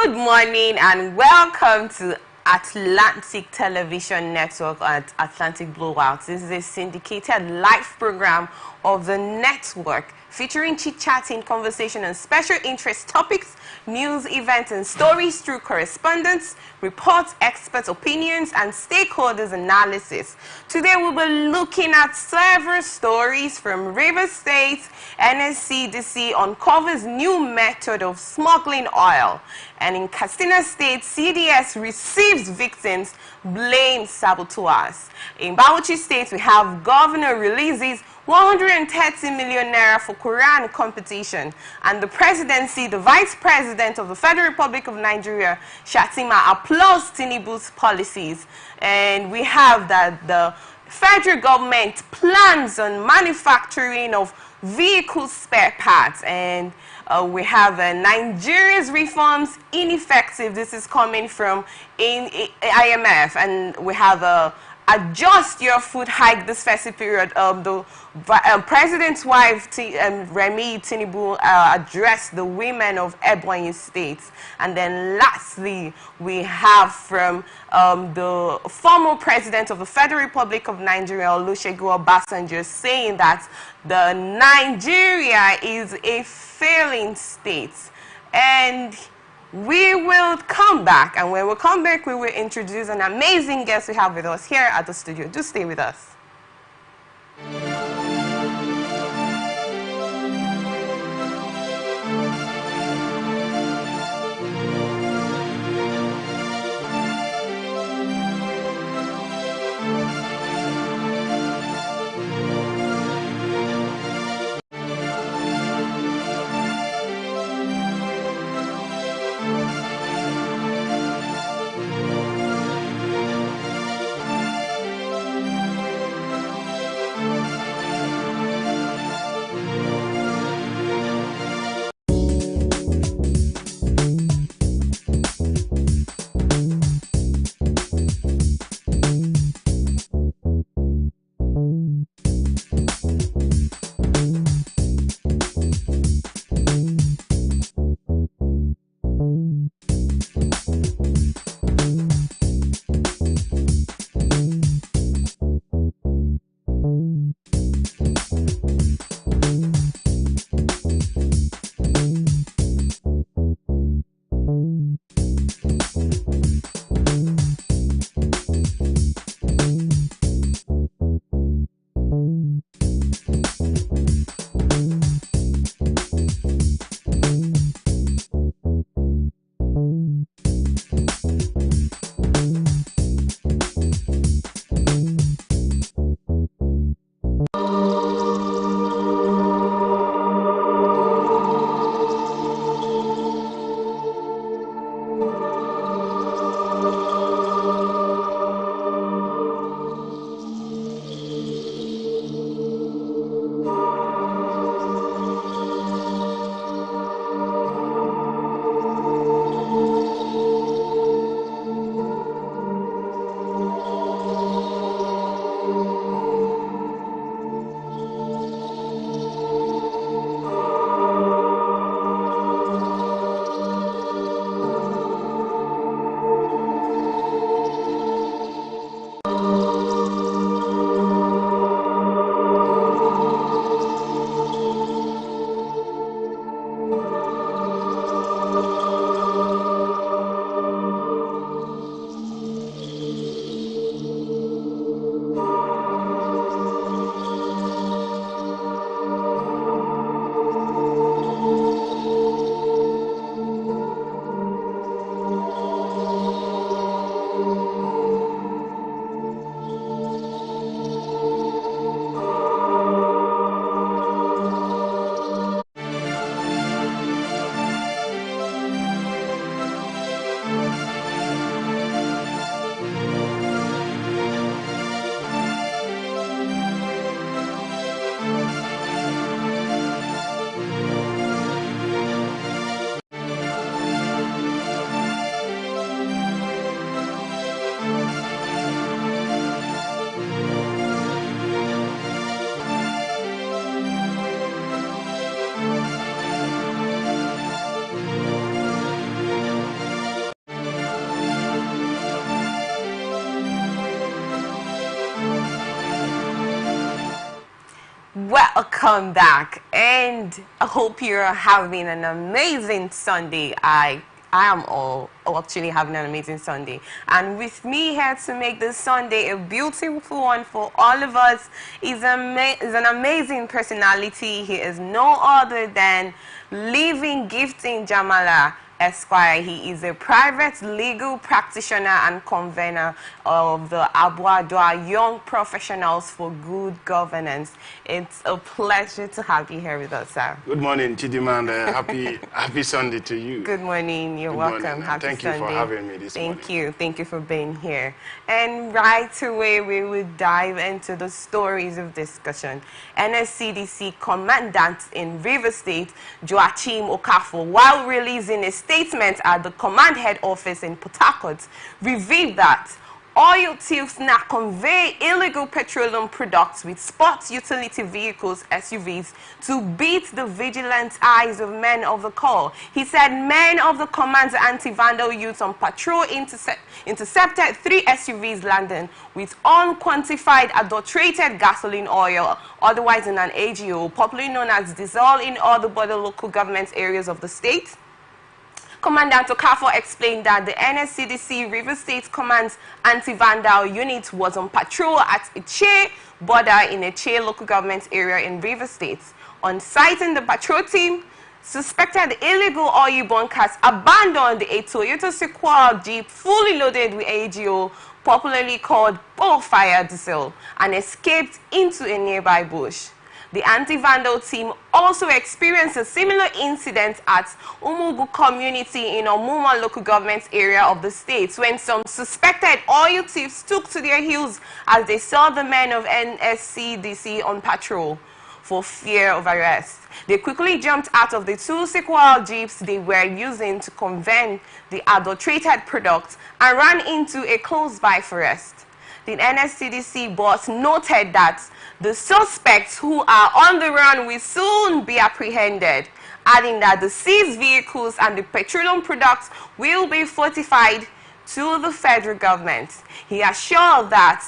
Good morning and welcome to Atlantic Television Network at Atlantic Blowouts. This is a syndicated live program of the network featuring chit-chatting, conversation and special interest topics, news, events and stories through correspondence, reports, experts' opinions and stakeholders' analysis. Today we'll be looking at several stories from Rivers State. NSCDC uncovers new method of smuggling oil. And in Katsina State, CDS receives victims, blames saboteurs. In Bauchi State, we have governor releases 130 million naira for Quran competition. And the presidency, the vice president of the Federal Republic of Nigeria, Shatima, applauds Tinubu's policies. And we have that the federal government plans on manufacturing of vehicle spare parts, and we have Nigeria's reforms ineffective. This is coming from IMF, and we have adjust your food hike this festive period. The president's wife, Remi Tinubu, addressed the women of Ebonyi State. And then lastly, we have from the former president of the Federal Republic of Nigeria, Olusegun Obasanjo, saying that the Nigeria is a failing state. And we will come back, and when we come back, we will introduce an amazing guest we have with us here at the studio. Do stay with us. Welcome back, and I hope you're having an amazing Sunday. I am actually having an amazing Sunday, and with me here to make this Sunday a beautiful one for all of us is an amazing personality. He is no other than Living Gifting Jamala Esquire. He is a private legal practitioner and convener of the Abuadua Young Professionals for Good Governance. It's a pleasure to have you here with us, sir. Good morning, Chidima, and happy Sunday to you. Good morning. You're welcome. Happy Thank Sunday. you for having me this morning. Thank you. Thank you for being here. And right away, we will dive into the stories of discussion. NSCDC Commandant in River State, Joachim Okafor, while releasing a statement at the command head office in Port Harcourt, revealed that oil thieves now convey illegal petroleum products with sports utility vehicles, SUVs, to beat the vigilant eyes of men of the call. He said men of the command's anti-vandal units on patrol intercepted 3 SUVs laden with unquantified adulterated gasoline oil, otherwise in an AGO, popularly known as diesel, in all the border local government areas of the state. Commandant Okafor explained that the NSCDC River State Command's anti-vandal unit was on patrol at Iche border in Iche local government area in River State. On sighting the patrol team, suspected illegal oil bunkers abandoned a Toyota Sequoia Jeep fully loaded with AGO, popularly called bullfire diesel, and escaped into a nearby bush. The anti-vandal team also experienced a similar incident at Umugu community in Omuma local government area of the state when some suspected oil thieves took to their heels as they saw the men of NSCDC on patrol for fear of arrest. They quickly jumped out of the 2 Sequoia Jeeps they were using to convey the adulterated product and ran into a close-by forest. The NSCDC boss noted that the suspects who are on the run will soon be apprehended, adding that the seized vehicles and the petroleum products will be fortified to the federal government. He assured that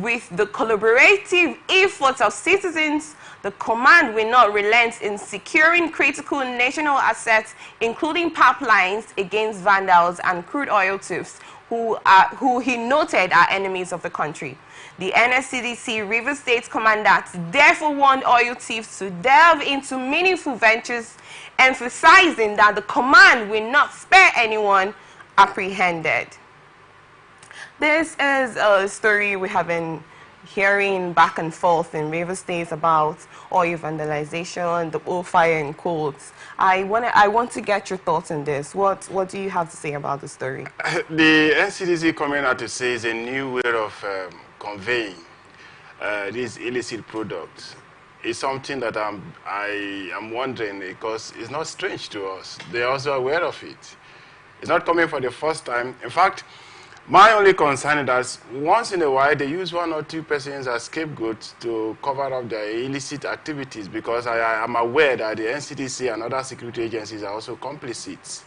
with the collaborative efforts of citizens, the command will not relent in securing critical national assets, including pipelines, against vandals and crude oil thieves, who he noted are enemies of the country. The NSCDC River State Commandant therefore warned oil thieves to delve into meaningful ventures, emphasizing that the command will not spare anyone apprehended. This is a story we have been hearing back and forth in River State about oil vandalization, the oil fire in quotes. I want to get your thoughts on this. What do you have to say about the story? The NCDC coming out to say is a new way of conveying these illicit products. It's something that I am wondering, because it's not strange to us. They're also aware of it. It's not coming for the first time. In fact, my only concern is that once in a while they use 1 or 2 persons as scapegoats to cover up their illicit activities, because I am aware that the NCDC and other security agencies are also complicit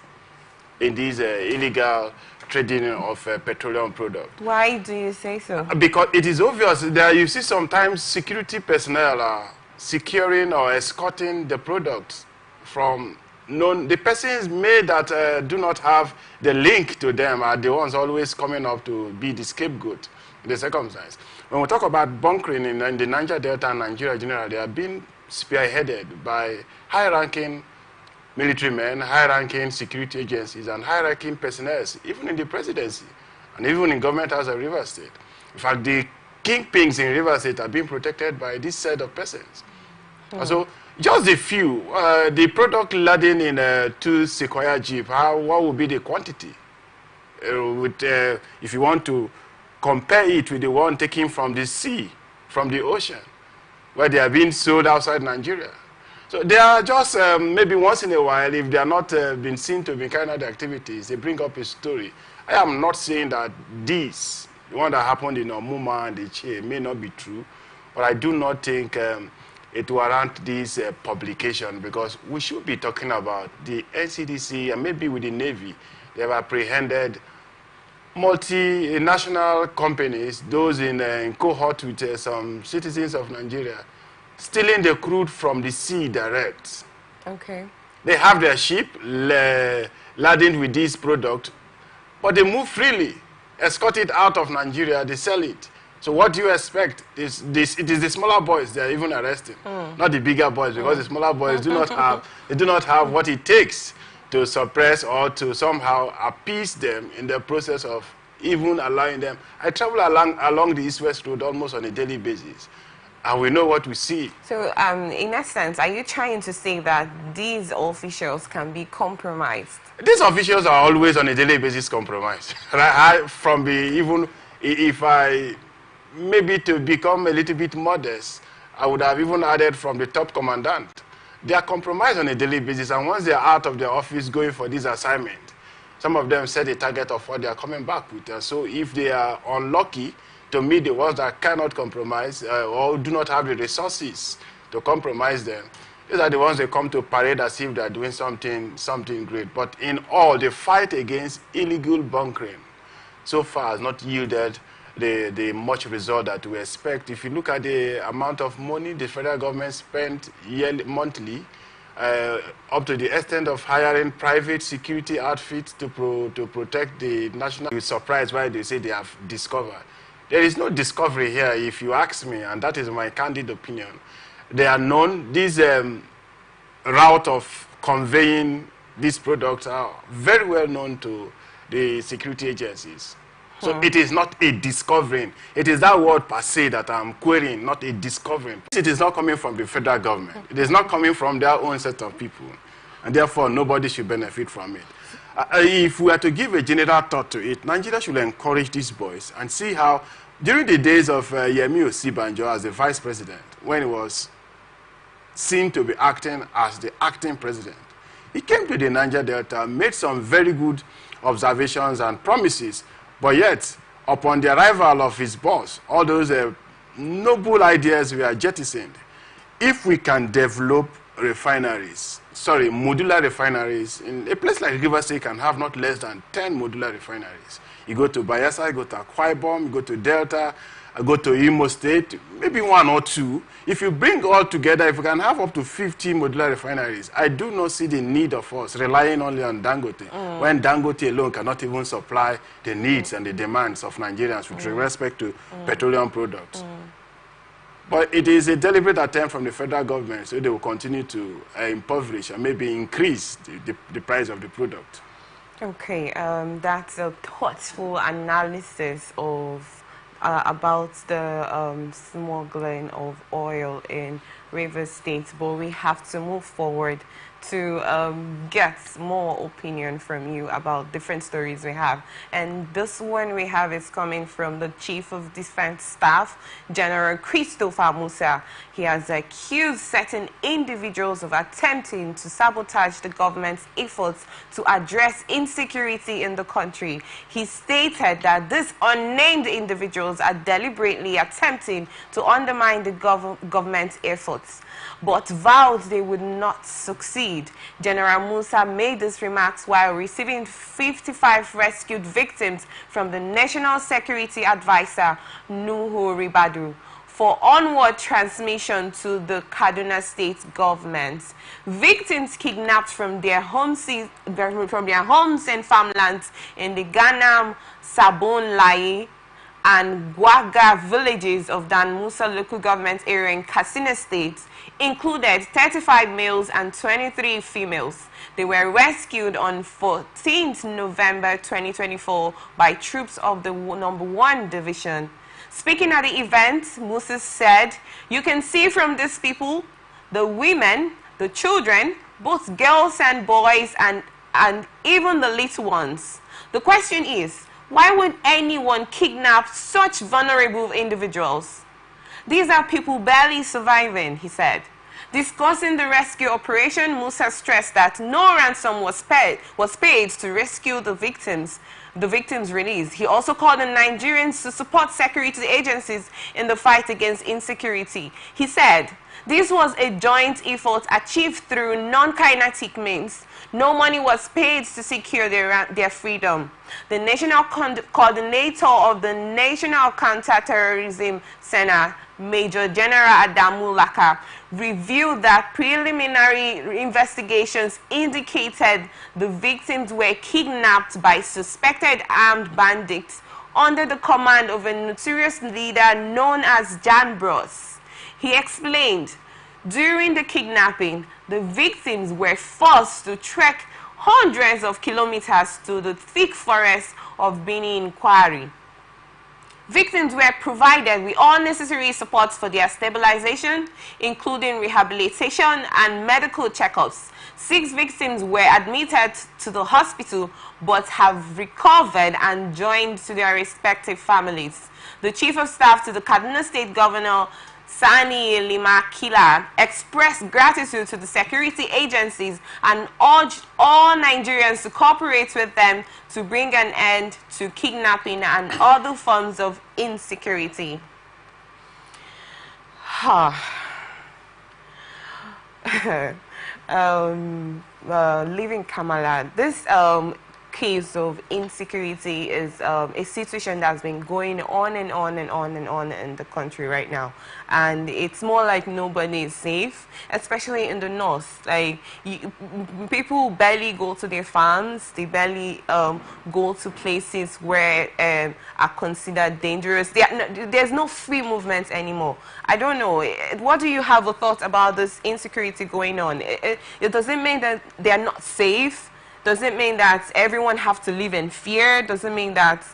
in these illegal trading of petroleum products. Why do you say so? Because it is obvious that you see sometimes security personnel are securing or escorting the products from the persons made that do not have the link to them are the ones always coming up to be the scapegoat in the circumstance. When we talk about bunkering in the Niger Delta and Nigeria generally, they are being spearheaded by high-ranking military men, high-ranking security agencies, and high-ranking personnel, even in the presidency and even in government house of River State. In fact, the kingpins in River State are being protected by this set of persons. So, just a few. The product laden in 2 Sequoia Jeep, what would be the quantity? If you want to compare it with the one taken from the sea, from the ocean, where they are being sold outside Nigeria. So they are just, maybe once in a while, if they are not been seen to be carrying out the activities, they bring up a story. I am not saying that this, the one that happened in Omuma and Iche, may not be true, but I do not think it warrants this publication, because we should be talking about the NCDC and maybe with the Navy. They have apprehended multinational companies, those in cohort with some citizens of Nigeria, stealing the crude from the sea direct. Okay. They have their ship laden with this product, but they move freely, escort it out of Nigeria, they sell it. So what do you expect? It is the smaller boys they are even arresting, not the bigger boys, because the smaller boys do not have what it takes to suppress or to somehow appease them in the process of even allowing them. I travel along the East-West Road almost on a daily basis, and we know what we see. So, in essence, are you trying to say that these officials can be compromised? These officials are always on a daily basis compromised. If I maybe to become a little bit modest, I would have even added from the top commandant. They are compromised on a daily basis, and once they are out of their office going for this assignment, some of them set a target of what they are coming back with. And so if they are unlucky to meet the ones that cannot compromise or do not have the resources to compromise them, these are the ones they come to parade as if they are doing something great. But in all, the fight against illegal bunkering so far has not yielded the much result that we expect. If you look at the amount of money the federal government spent monthly, up to the extent of hiring private security outfits to protect the national. You're surprised why they say they have discovered. There is no discovery here, if you ask me, and that is my candid opinion. They are known. This route of conveying these products are very well known to the security agencies. So it is not a discovering. It is that word per se that I'm querying, not a discovering. It is not coming from the federal government. It is not coming from their own set of people. And therefore, nobody should benefit from it. If we are to give a general thought to it, Nigeria should encourage these boys and see how, during the days of Yemi Osibanjo as the vice president, when he was seen to be acting as the acting president, he came to the Niger Delta, made some very good observations and promises. But yet, upon the arrival of his boss, all those noble ideas were jettisoned. If we can develop modular refineries, in a place like River State can have not less than 10 modular refineries. You go to Bayelsa, you go to Akwa Ibom, you go to Delta, go to Imo State, maybe one or two. If you bring all together, if we can have up to 50 modular refineries, I do not see the need of us relying only on Dangote, when Dangote alone cannot even supply the needs and the demands of Nigerians with respect to petroleum products. But it is a deliberate attempt from the federal government, so they will continue to impoverish and maybe increase the price of the product. Okay, that's a thoughtful analysis of about the smuggling of oil in Rivers State, but we have to move forward to get more opinion from you about different stories we have. And this one we have is coming from the Chief of Defense Staff, General Christopher Musa. He has accused certain individuals of attempting to sabotage the government's efforts to address insecurity in the country. He stated that these unnamed individuals are deliberately attempting to undermine the government's efforts, but vowed they would not succeed. General Musa made these remarks while receiving 55 rescued victims from the National Security Advisor, Nuhu Ribadu, for onward transmission to the Kaduna State government. Victims kidnapped from their homes and farmlands in the Ganam, Sabon Lai, and Gwaga villages of Dan Musa local government area in Katsina State included 35 males and 23 females. They were rescued on 14th November 2024 by troops of the number 1 Division. Speaking at the event, Musa said, "You can see from these people, the women, the children, both girls and boys, and even the little ones. The question is, why would anyone kidnap such vulnerable individuals? These are people barely surviving," he said. Discussing the rescue operation, Musa stressed that no ransom was paid to rescue the victims' release. He also called on Nigerians to support security agencies in the fight against insecurity. He said, "This was a joint effort achieved through non-kinetic means. No money was paid to secure their freedom." The national coordinator of the National Counter-Terrorism Center, Major General Adamu Laka, revealed that preliminary investigations indicated the victims were kidnapped by suspected armed bandits under the command of a notorious leader known as Jan Bros. He explained, during the kidnapping, the victims were forced to trek hundreds of kilometers to the thick forest of Bini in Kwari. Victims were provided with all necessary supports for their stabilization, including rehabilitation and medical checkups. 6 victims were admitted to the hospital but have recovered and joined to their respective families. The Chief of Staff to the Kaduna State Governor, Sani Limakila, expressed gratitude to the security agencies and urged all Nigerians to cooperate with them to bring an end to kidnapping and other forms of insecurity. Leaving Kamala, this case of insecurity is a situation that's been going on and on and on and on in the country right now, and it's more like nobody is safe, especially in the north. Like people barely go to their farms, they barely go to places where are considered dangerous. There's no free movement anymore. I don't know, what do you have a thought about this insecurity going on? It doesn't mean that they are not safe. Does it mean that everyone have to live in fear? Does it mean that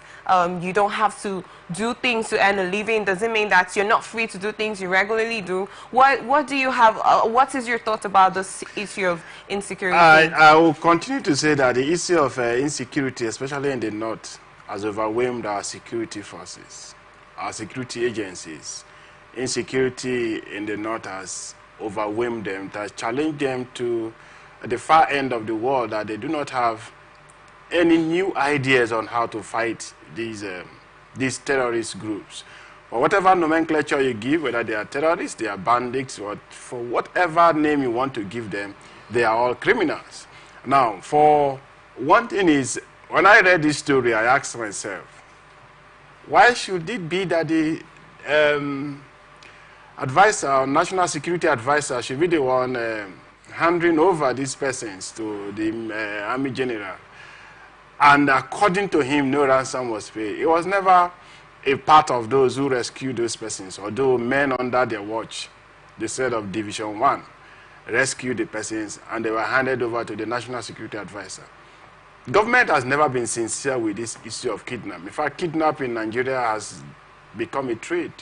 you don't have to do things to earn a living? Does it mean that you're not free to do things you regularly do? What do you have? What is your thought about this issue of insecurity? I will continue to say that the issue of insecurity, especially in the north, has overwhelmed our security forces, our security agencies. Insecurity in the north has overwhelmed them, has challenged them to the far end of the world, that they do not have any new ideas on how to fight these terrorist groups. For whatever nomenclature you give, whether they are terrorists, they are bandits, or for whatever name you want to give them, they are all criminals. Now, for one thing is, when I read this story, I asked myself, why should it be that the advisor, national security advisor, should be the one handing over these persons to the Army General? And according to him, no ransom was paid. It was never a part of those who rescued those persons, although men under their watch, the said of Division 1, rescued the persons and they were handed over to the National Security Advisor. Government has never been sincere with this issue of kidnapping. In fact, kidnapping in Nigeria has become a trade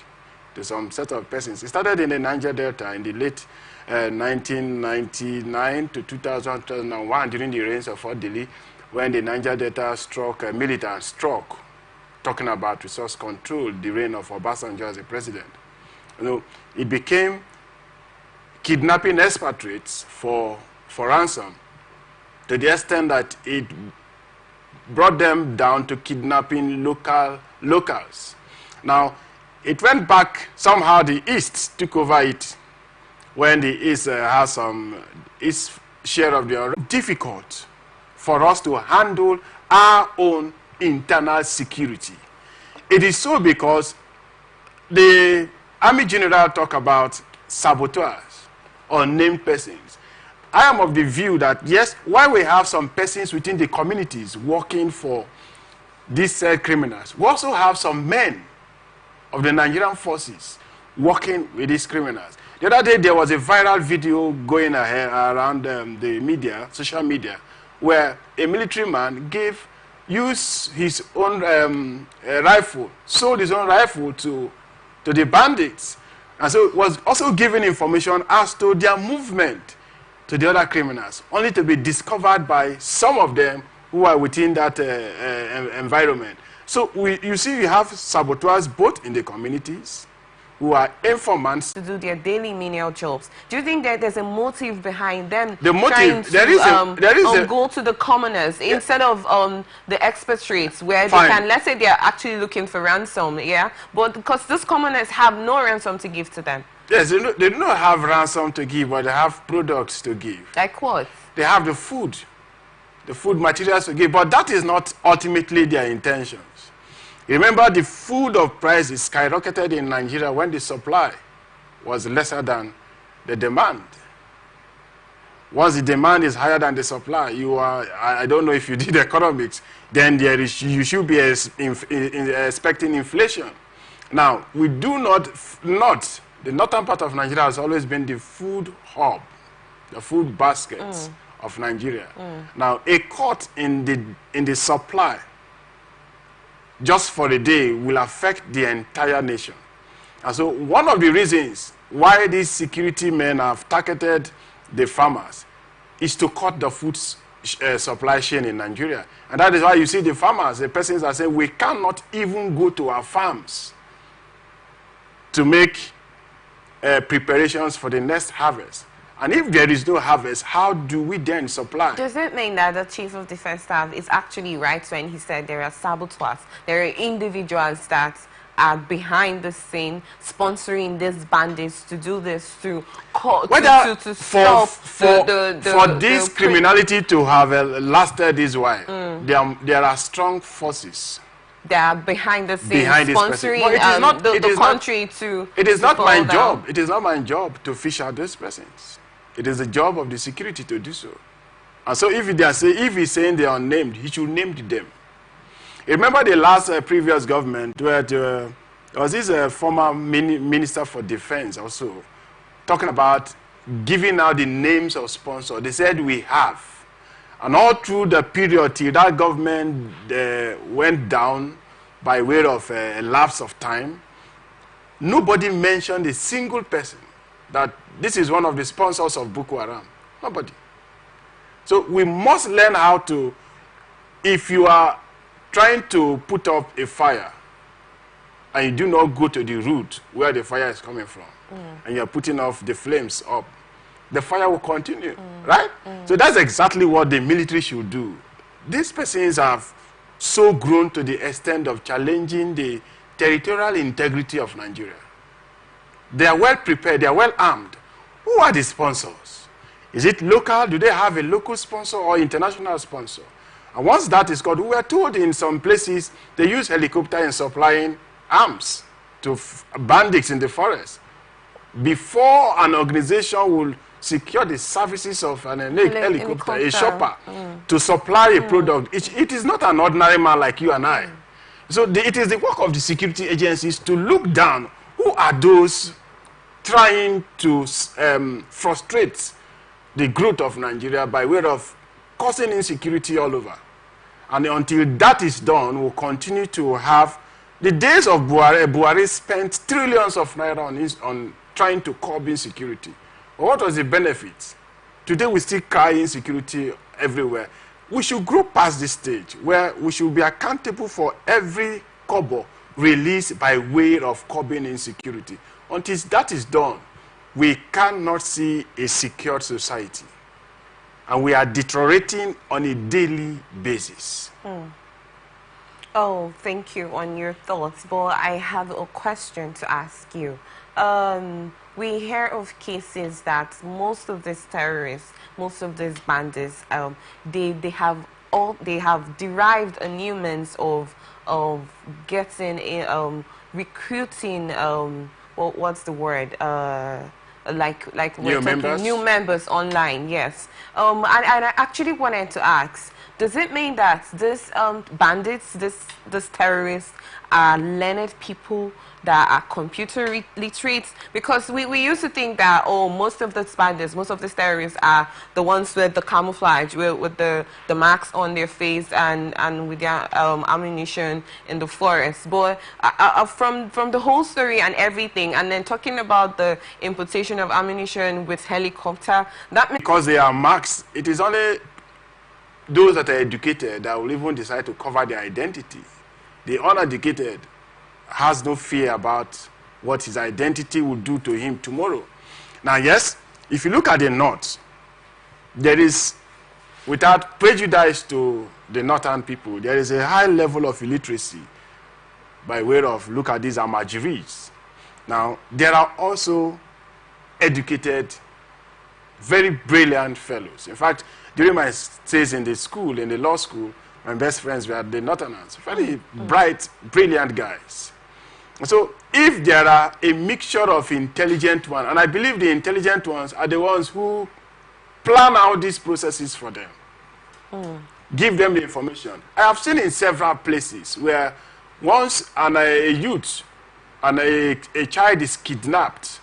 to some set of persons. It started in the Niger Delta in the late 1999 to 2001 during the reigns of Odili, when the Niger Delta struck a militant stroke, talking about resource control, the reign of Obasanjo as a president. You know, it became kidnapping expatriates for ransom, to the extent that it brought them down to kidnapping locals. Now, it went back, somehow the East took over it, when the East has its share of the difficult for us to handle our own internal security. It is so because the Army General talk about saboteurs or named persons. I am of the view that, yes, while we have some persons within the communities working for these criminals, we also have some men of the Nigerian forces working with these criminals. The other day, there was a viral video going around the media, social media, where a military man used his own rifle, sold his own rifle to the bandits. And so it was also giving information as to their movement to the other criminals, only to be discovered by some of them who are within that environment. So you see, we have saboteurs both in the communities, who are informants to do their daily menial jobs. Do you think that there's a motive behind them trying to there is go to the commoners instead of the expatriates, where Fine. they can, let's say they're actually looking for ransom, yeah? But because these commoners have no ransom to give to them. Yes, they do not have ransom to give, but they have products to give. Like what? They have the food materials to give, but that is not ultimately their intentions. Remember, the food of prices skyrocketed in Nigeria when the supply was lesser than the demand. Once the demand is higher than the supply, I don't know if you did economics, then you should be expecting inflation. Now, we do not, the northern part of Nigeria has always been the food hub, the food baskets of Nigeria. Now, a cut in the supply just for a day will affect the entire nation. And so one of the reasons why these security men have targeted the farmers is to cut the food supply chain in Nigeria. And that is why you see the farmers, the persons are saying, we cannot even go to our farms to make preparations for the next harvest. And if there is no harvest, how do we then supply? Does it mean that the Chief of Defense Staff is actually right when he said there are saboteurs, there are individuals that are behind the scene sponsoring these bandits to do this, to stop for this criminality to have lasted this while, there are strong forces. They are behind the scenes sponsoring the country to... It is not my job. It is not my job to fish out those persons. It is the job of the security to do so. And so if he's saying they are named, he should name them. Remember the last previous government where there was this former minister for defense also talking about giving out the names of sponsors. They said we have. And all through the period till that government went down by way of a lapse of time, nobody mentioned a single person that this is one of the sponsors of Boko Haram. Nobody. So we must learn how to, if you are trying to put up a fire and you do not go to the root where the fire is coming from, and you're putting off the flames up, the fire will continue, right? So that's exactly what the military should do. These persons have so grown to the extent of challenging the territorial integrity of Nigeria. They are well prepared, they are well armed. Who are the sponsors? Is it local? Do they have a local sponsor or international sponsor? And once that is called, we were told in some places they use helicopter in supplying arms to bandits in the forest. Before an organization will secure the services of an helicopter, a chopper, to supply a product, it is not an ordinary man like you and I. So it is the work of the security agencies to look down. Who are those trying to frustrate the growth of Nigeria by way of causing insecurity all over? And until that is done, we'll continue to have the days of Buhari. Buhari spent trillions of naira on trying to curb insecurity. But what was the benefit? Today we still cry insecurity everywhere. We should grow past this stage where we should be accountable for every kobo released by way of curbing insecurity. Until that is done, we cannot see a secure society. And we are deteriorating on a daily basis. Oh, thank you on your thoughts. But I have a question to ask you. We hear of cases that most of these terrorists, most of these bandits, they have derived a new means of getting recruiting. What's the word? Like we're talking new members online. Yes. And I actually wanted to ask, does it mean that this bandits, this terrorists are learned people that are computer literate? Because we used to think that, oh, most of these bandits, most of these terrorists are the ones with the camouflage, with the marks on their face and with their ammunition in the forest. But from the whole story and everything, and then talking about the importation of ammunition with helicopter, that because they are marks, it is only those that are educated that will even decide to cover their identity. The uneducated has no fear about what his identity will do to him tomorrow. Now, yes, if you look at the North, there is, without prejudice to the Northern people, there is a high level of illiteracy by way of, look at these Amajiris. Now, there are also educated, very brilliant fellows. In fact, during my stays in the school, in the law school, My best friends were the Northerners. Very bright, brilliant guys. So if there are a mixture of intelligent ones, and I believe the intelligent ones are the ones who plan out these processes for them, give them the information. I have seen in several places where once a youth and a child is kidnapped,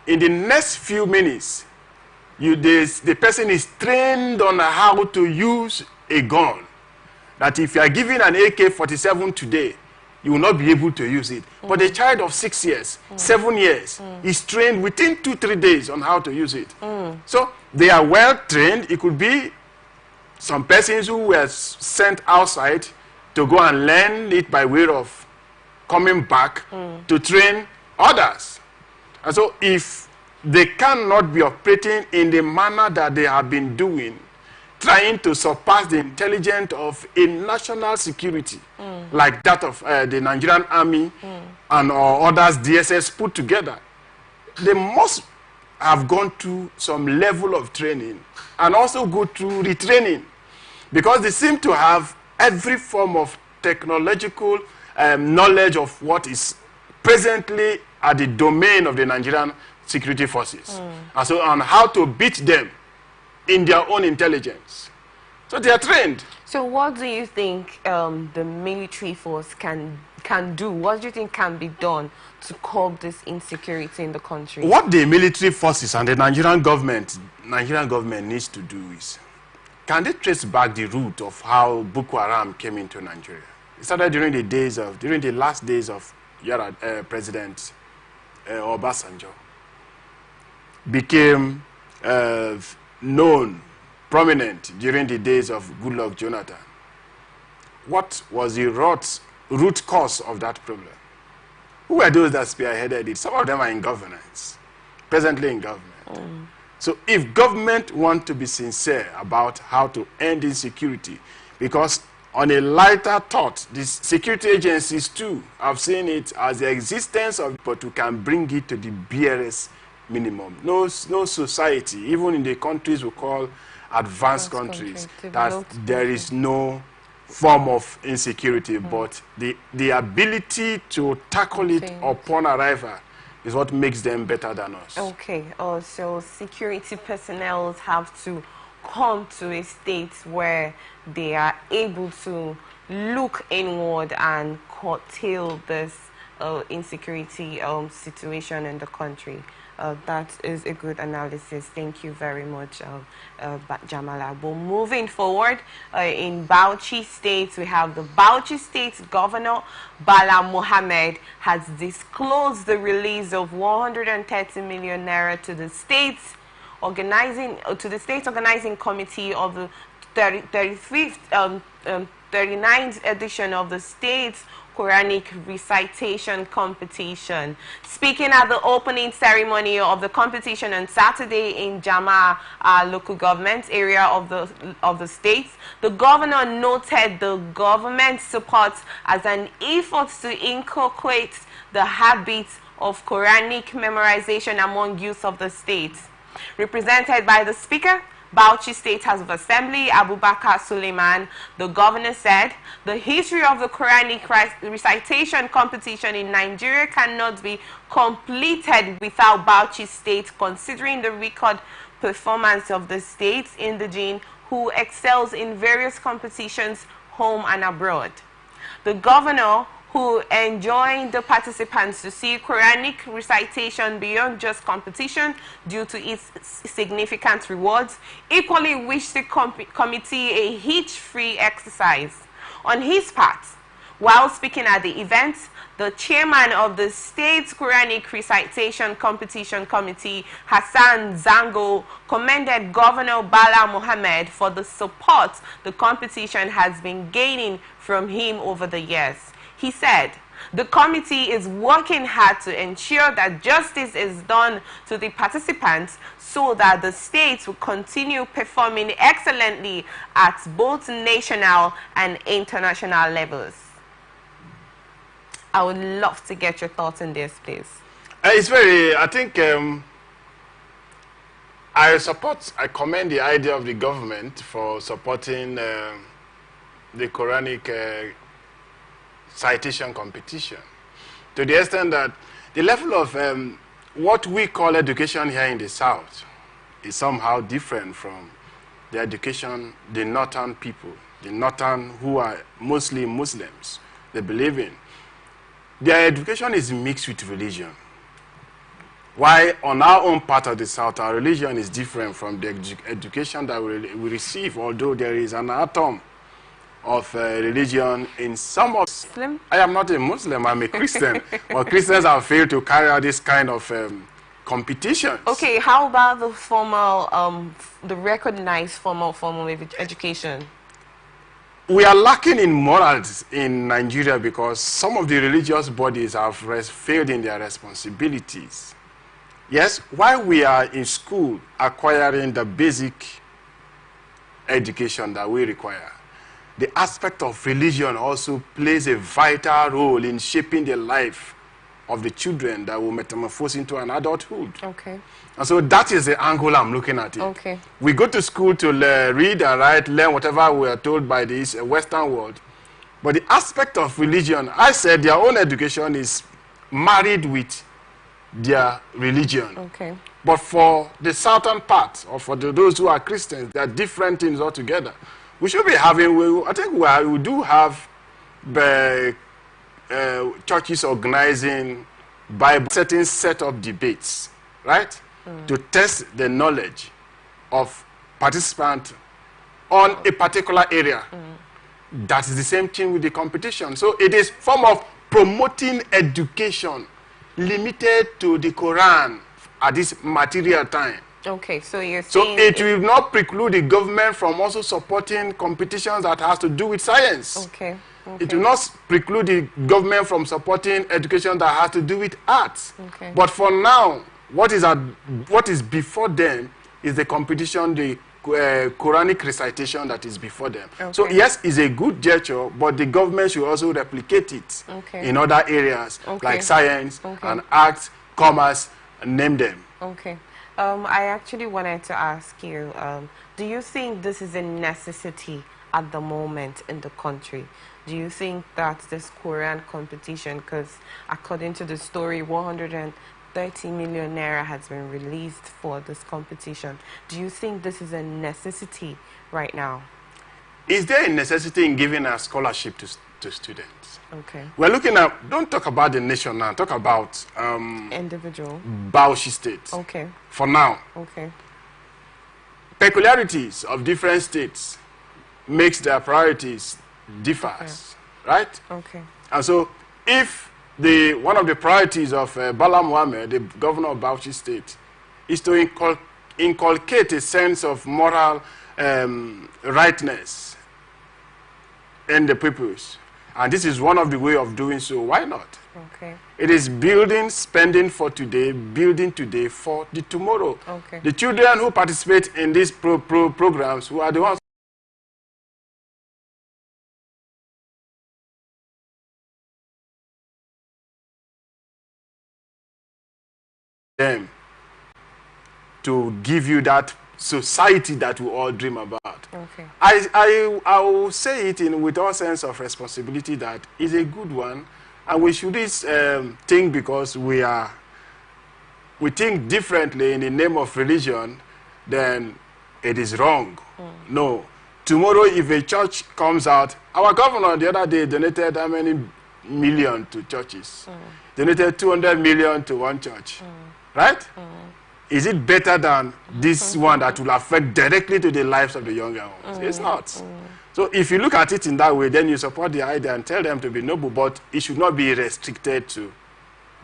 in the next few minutes, the person is trained on how to use a gun. That if you are given an AK-47 today, you will not be able to use it. But a child of 6 years, 7 years, is trained within 2-3 days on how to use it. So they are well trained. It could be some persons who were sent outside to go and learn it by way of coming back to train others. And so if they cannot be operating in the manner that they have been doing, trying to surpass the intelligence of a national security, like that of the Nigerian Army and others, DSS put together, they must have gone through some level of training and also go through retraining, because they seem to have every form of technological knowledge of what is presently at the domain of the Nigerian security forces, and so on how to beat them in their own intelligence. So they are trained. So what do you think the military force can do? What do you think can be done to curb this insecurity in the country? What the military forces and the Nigerian government needs to do is, can they trace back the root of how Boko Haram came into Nigeria? It started during the last days of President Obasanjo. Became known, prominent during the days of Goodluck Jonathan. What was the root cause of that problem? Who were those that spearheaded it? Some of them are in governance, presently in government. So if government want to be sincere about how to end insecurity, because on a lighter thought, these security agencies too have seen it as the existence of, but who can bring it to the barest minimum. No society, even in the countries we call advanced countries, that there is no form of insecurity, but the ability to tackle it upon arrival is what makes them better than us. Okay, so security personnel have to come to a state where they are able to look inward and curtail this insecurity situation in the country. That is a good analysis. Thank you very much, Jamala. But moving forward, in Bauchi State, we have the Bauchi State Governor, Bala Mohammed, has disclosed the release of 130 million naira to the state organizing committee of the 39th edition of the state's Quranic recitation competition. Speaking at the opening ceremony of the competition on Saturday in Jama local government area of the state, the governor noted the government's support as an effort to inculcate the habits of Quranic memorization among youth of the state. Represented by the speaker, Bauchi State House of Assembly, Abubakar Suleiman, the governor said, the history of the Quranic recitation competition in Nigeria cannot be completed without Bauchi State, considering the record performance of the state's indigene who excels in various competitions, home and abroad. The governor, who enjoined the participants to see Quranic recitation beyond just competition due to its significant rewards, equally wished the committee a hitch-free exercise. On his part, while speaking at the event, the chairman of the state's Quranic recitation competition committee, Hassan Zango, commended Governor Bala Mohammed for the support the competition has been gaining from him over the years. He said, the committee is working hard to ensure that justice is done to the participants so that the states will continue performing excellently at both national and international levels. I would love to get your thoughts on this, please. It's very, I think, I commend the idea of the government for supporting the Quranic citation competition, to the extent that the level of what we call education here in the South is somehow different from the education the northern people, the northern who are mostly Muslims, they believe in. Their education is mixed with religion. Why on our own part of the South, our religion is different from the education that we receive, although there is an atom of religion in some of... Muslim? I am not a Muslim, I'm a Christian. But Christians have failed to carry out this kind of competitions. Okay, how about the formal, the recognized formal education? We are lacking in morals in Nigeria because some of the religious bodies have failed in their responsibilities. Yes, while we are in school acquiring the basic education that we require, the aspect of religion also plays a vital role in shaping the life of the children that will metamorphose into an adulthood. Okay. And so that is the angle I'm looking at it. Okay. We go to school to read and write, learn whatever we are told by this Western world. But the aspect of religion, I said their own education is married with their religion. Okay. But for the southern part, or for those who are Christians, they are different things altogether. We should be having, I think we do have the churches organizing Bible certain set of debates, right? To test the knowledge of participants on a particular area. That is the same thing with the competition. So it is form of promoting education limited to the Quran at this material time. Okay, so you're saying... So it will not preclude the government from also supporting competitions that has to do with science. Okay. It will not preclude the government from supporting education that has to do with arts. Okay. But for now, what is before them is the competition, the Quranic recitation that is before them. Okay. So yes, it's a good gesture, but the government should also replicate it in other areas like science and arts, commerce, and name them. Okay. I actually wanted to ask you, do you think this is a necessity at the moment in the country? Do you think that this Quran competition, because according to the story, 130 million naira has been released for this competition. Do you think this is a necessity right now? Is there a necessity in giving a scholarship to students? Okay. We're looking at, don't talk about the nation now, talk about individual. Bauchi State. Okay. For now. Okay. Peculiarities of different states makes their priorities differs, right? Okay. And so if one of the priorities of Bala Mohammed, the governor of Bauchi State, is to inculcate a sense of moral rightness in the peoples, and this is one of the way of doing so, why not? Okay. It is building, spending for today, building today for the tomorrow. Okay. The children who participate in these programs, who are the ones them to give you that society that we all dream about. Okay. I will say it with all sense of responsibility that is a good one, and we should think, because we think differently in the name of religion, then it is wrong. No. Tomorrow, if a church comes out, our governor the other day donated how many million to churches? Donated 200 million to one church. Right? Is it better than this one that will affect directly to the lives of the younger ones? It's not. So if you look at it in that way, then you support the idea and tell them to be noble, but it should not be restricted to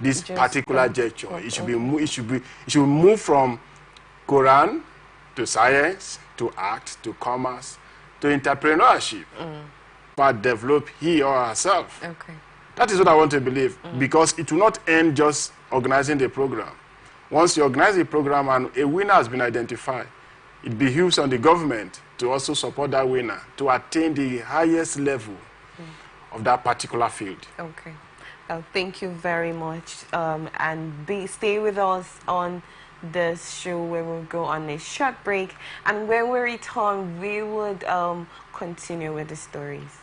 this particular gesture. It should move from Quran to science, to art, to commerce, to entrepreneurship, but develop he or herself. Okay. That is what I want to believe, because it will not end just organizing the program. Once you organize a program and a winner has been identified, it behooves on the government to also support that winner to attain the highest level of that particular field. Okay. Thank you very much. And stay with us on this show where we'll go on a short break. And when we return, we would continue with the stories.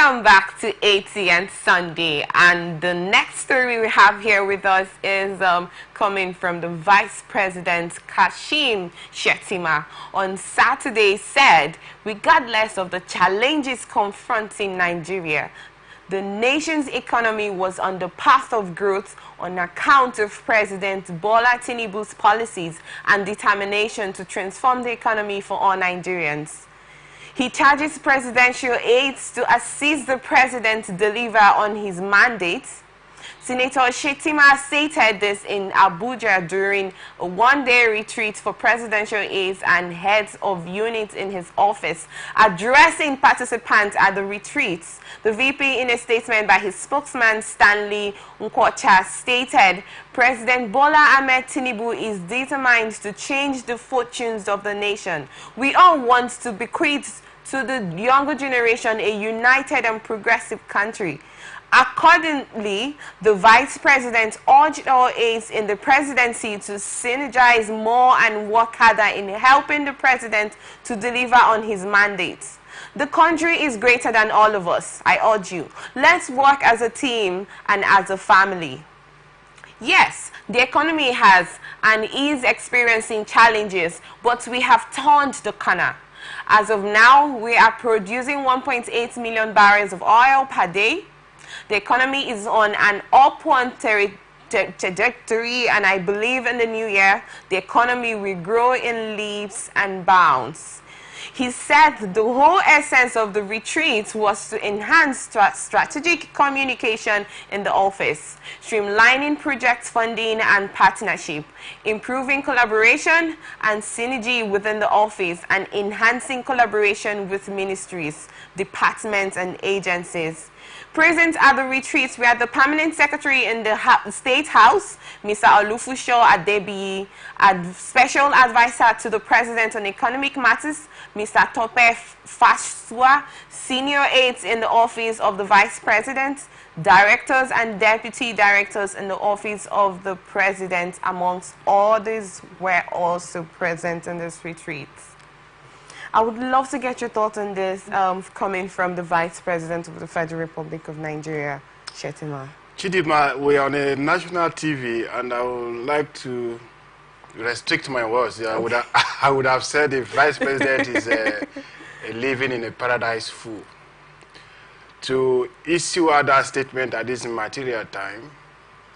Welcome back to Atn Sunday, and the next story we have here with us is coming from the Vice President Kashim Shettima. On Saturday said, regardless of the challenges confronting Nigeria, the nation's economy was on the path of growth on account of President Bola Tinubu's policies and determination to transform the economy for all Nigerians. He charges presidential aides to assist the president to deliver on his mandate. Senator Shettima stated this in Abuja during a one-day retreat for presidential aides and heads of units in his office. Addressing participants at the retreat, the VP, in a statement by his spokesman Stanley Nkwocha, stated, President Bola Ahmed Tinubu is determined to change the fortunes of the nation. We all want to bequeath to the younger generation a united and progressive country. Accordingly, the Vice President urged all aides in the presidency to synergize more and work harder in helping the president to deliver on his mandates. The country is greater than all of us. I urge you, let's work as a team and as a family. Yes, the economy has and is experiencing challenges, but we have turned the corner. As of now, we are producing 1.8 million barrels of oil per day. The economy is on an upward trajectory, and I believe in the new year, the economy will grow in leaps and bounds. He said the whole essence of the retreat was to enhance strategic communication in the office, streamlining project funding and partnership, improving collaboration and synergy within the office, and enhancing collaboration with ministries, departments, and agencies. Present at the retreat were the Permanent Secretary in the State House, Mr. Olufusho Adebiyi, and Special Advisor to the President on Economic Matters, Mr. Tope Fasua, Senior Aides in the Office of the Vice President, Directors and Deputy Directors in the Office of the President, amongst others, were also present in this retreat. I would love to get your thoughts on this, coming from the Vice President of the Federal Republic of Nigeria, Shettima. Chidima, we are on a national TV, and I would like to restrict my words. Okay. I would have said the Vice President is living in a paradise full. To issue other statement at this immaterial time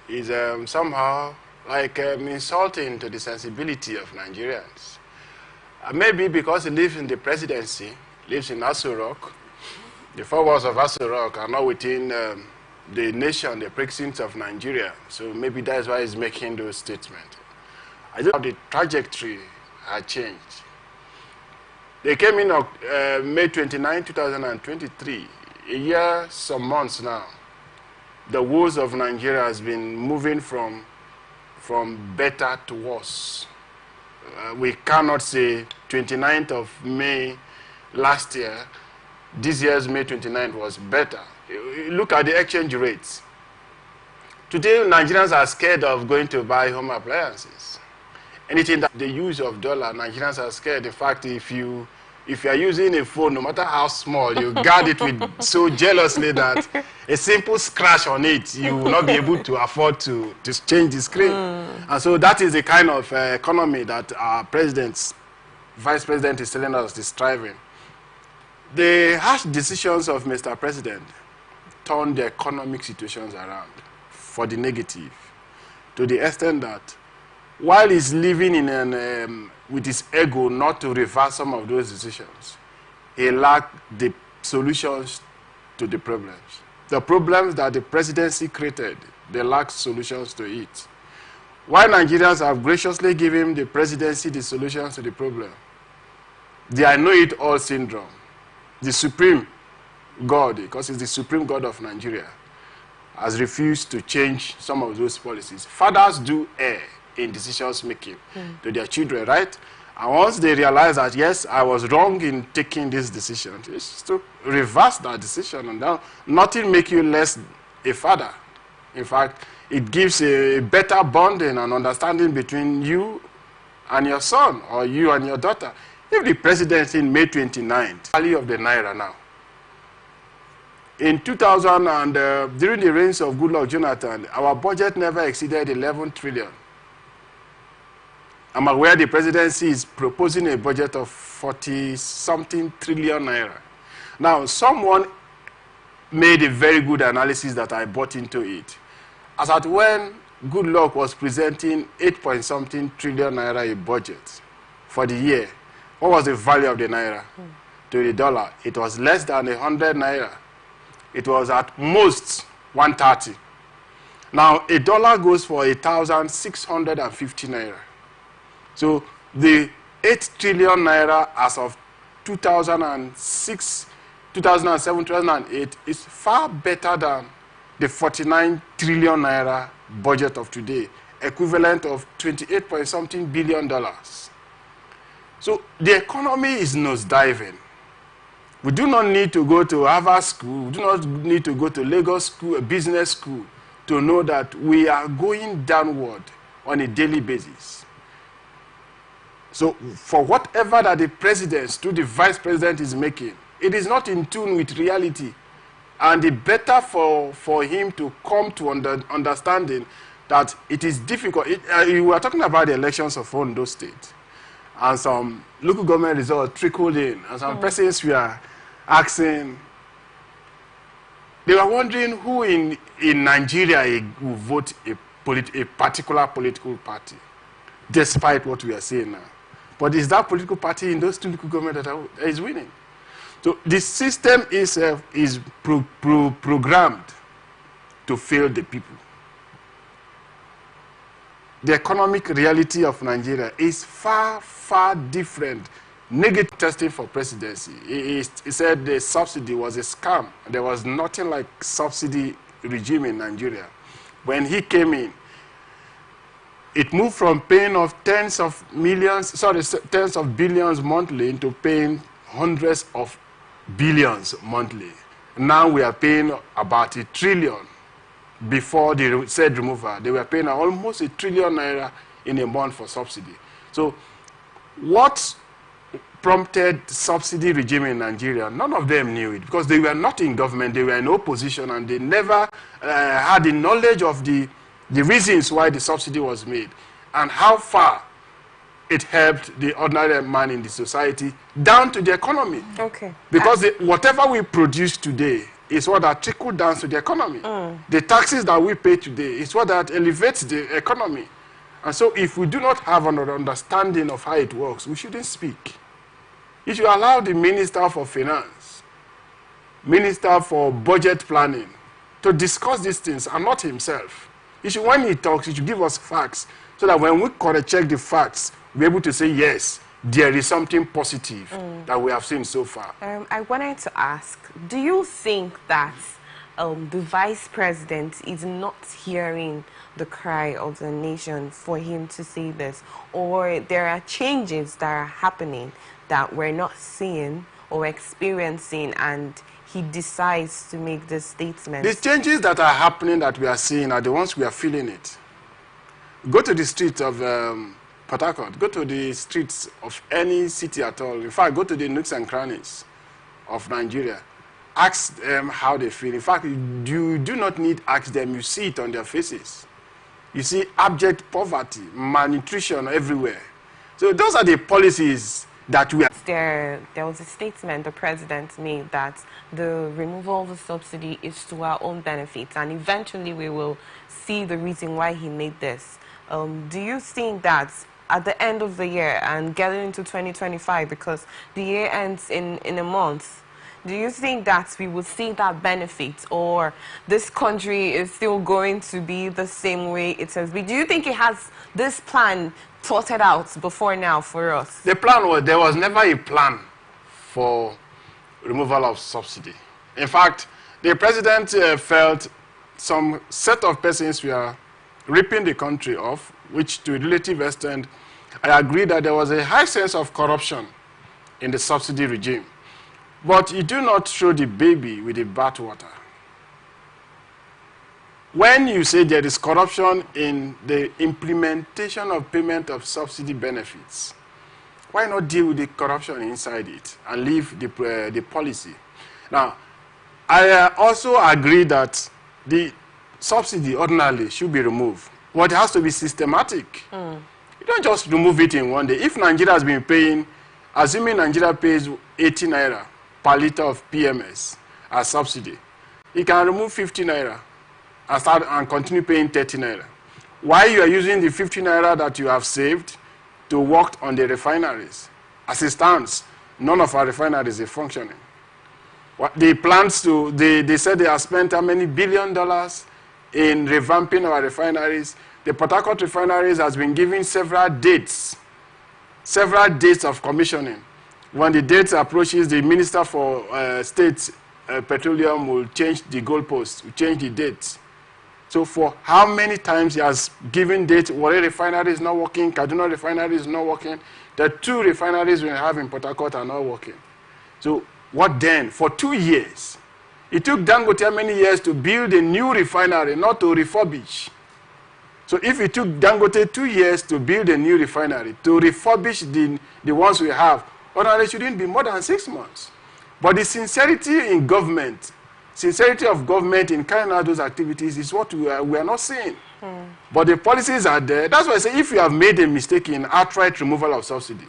is somehow like insulting to the sensibility of Nigerians. Maybe because he lives in the presidency, lives in Aso Rock. The 4 walls of Aso Rock are not within the nation, the precincts of Nigeria. So maybe that's why he's making those statements. I don't know how the trajectory had changed. They came in May 29, 2023, a year, some months now. The woes of Nigeria has been moving from better to worse. We cannot say 29th of May last year, this year's May 29th was better. Look at the exchange rates. Today, Nigerians are scared of going to buy home appliances. Anything that the use of dollar, Nigerians are scared. In fact, if you are using a phone, no matter how small, you guard it with so jealously that a simple scratch on it, you will not be able to afford to change the screen. And so that is the kind of economy that our Vice President is telling us is striving. The harsh decisions of Mr. President turned the economic situations around for the negative, to the extent that while he's living in with his ego not to reverse some of those decisions, he lacked the solutions to the problems. The problems that the presidency created, they lack solutions to it. While Nigerians have graciously given the presidency the solutions to the problem, the I know it all syndrome, the supreme God, because it's the supreme God of Nigeria, has refused to change some of those policies. Fathers do err in decisions making to their children, right? And once they realize that, yes, I was wrong in taking this decision, it's to reverse that decision, and now nothing makes you less a father. In fact, it gives a better bonding and understanding between you and your son, or you and your daughter. If the president in May 29th, value of the naira now, in 2000 and during the reigns of Goodluck Jonathan, our budget never exceeded 11 trillion. I'm aware the presidency is proposing a budget of 40-something trillion naira. Now, someone made a very good analysis that I bought into it. As at when Goodluck was presenting 8-point-something trillion naira a budget for the year, what was the value of the naira to the dollar? It was less than 100 naira. It was at most 130. Now, a dollar goes for 1,650 naira. So, the 8 trillion naira as of 2006, 2007, 2008 is far better than the 49 trillion naira budget of today, equivalent of 28-point-something billion dollars. So, the economy is nosediving. We do not need to go to Harvard School, we do not need to go to Lagos School, a business school, to know that we are going downward on a daily basis. So, for whatever that the president, through the vice president is making, it is not in tune with reality. And it better for him to come to understanding that it is difficult. We were talking about the elections of Ondo State, and some local government results trickled in, and some persons were asking, they were wondering who in Nigeria will vote a particular political party, despite what we are saying now. But is that political party in those two local governments that is winning? So the system is programmed to fail the people. The economic reality of Nigeria is far, far different. Negative testing for presidency. He said the subsidy was a scam. There was nothing like subsidy regime in Nigeria. When he came in, it moved from paying of tens of billions monthly into paying hundreds of billions monthly. Now we are paying about 1 trillion. Before the said removal, they were paying almost 1 trillion naira in a month for subsidy. So what prompted subsidy regime in Nigeria? None of them knew it, because they were not in government, they were in opposition, and they never had the knowledge of the reasons why the subsidy was made and how far it helped the ordinary man in the society down to the economy. Okay. Because whatever we produce today is what that trickles down to the economy. The taxes that we pay today is what that elevates the economy. And so if we do not have an understanding of how it works, we shouldn't speak. You should allow the Minister for Finance, Minister for Budget Planning, to discuss these things and not himself. When he talks, he should give us facts, so that when we check the facts, we're able to say, yes, there is something positive that we have seen so far. I wanted to ask, do you think that the vice president is not hearing the cry of the nation for him to say this? Or there are changes that are happening that we're not seeing or experiencing, and he decides to make this statement? The changes that are happening that we are seeing are the ones we are feeling it. Go to the streets of Port Harcourt, go to the streets of any city at all. In fact, go to the nooks and crannies of Nigeria. Ask them how they feel. In fact, you do not need to ask them, you see it on their faces. You see abject poverty, malnutrition everywhere. So those are the policies that we are... There was a statement the president made that the removal of the subsidy is to our own benefit, and eventually we will see the reason why he made this. Do you think that at the end of the year and getting into 2025, because the year ends in a month, do you think that we will see that benefit, or this country is still going to be the same way it has been? Do you think it has this plan sorted out before now for us? The plan was, there was never a plan for removal of subsidy. In fact, the president felt some set of persons were ripping the country off, which to a relative extent, I agree that there was a high sense of corruption in the subsidy regime. But you do not throw the baby with the bathwater. When you say there is corruption in the implementation of payment of subsidy benefits, why not deal with the corruption inside it and leave the policy? Now, I also agree that the subsidy ordinarily should be removed. But it has to be systematic. You don't just remove it in one day. If Nigeria has been paying, assuming Nigeria pays 80 naira per liter of PMS as subsidy, it can remove 50 naira and continue paying 30 naira. Why you are using the 50 naira that you have saved to work on the refineries? As it stands, none of our refineries is functioning. The plans to, they said they have spent how many $1 billion in revamping our refineries. The Port Harcourt refineries has been given several dates of commissioning. When the date approaches, the Minister for State Petroleum will change the goalposts, will change the dates. So for how many times he has given dates, Warri refinery is not working, Kaduna refinery is not working, the 2 refineries we have in Port Harcourt are not working. So what then? For 2 years. It took Dangote how many years to build a new refinery, not to refurbish. So if it took Dangote 2 years to build a new refinery, to refurbish the ones we have, ordinarily it shouldn't be more than 6 months. But the sincerity in government, sincerity of government in carrying out those activities is what we are not seeing. But the policies are there. That's why I say if you have made a mistake in outright removal of subsidy,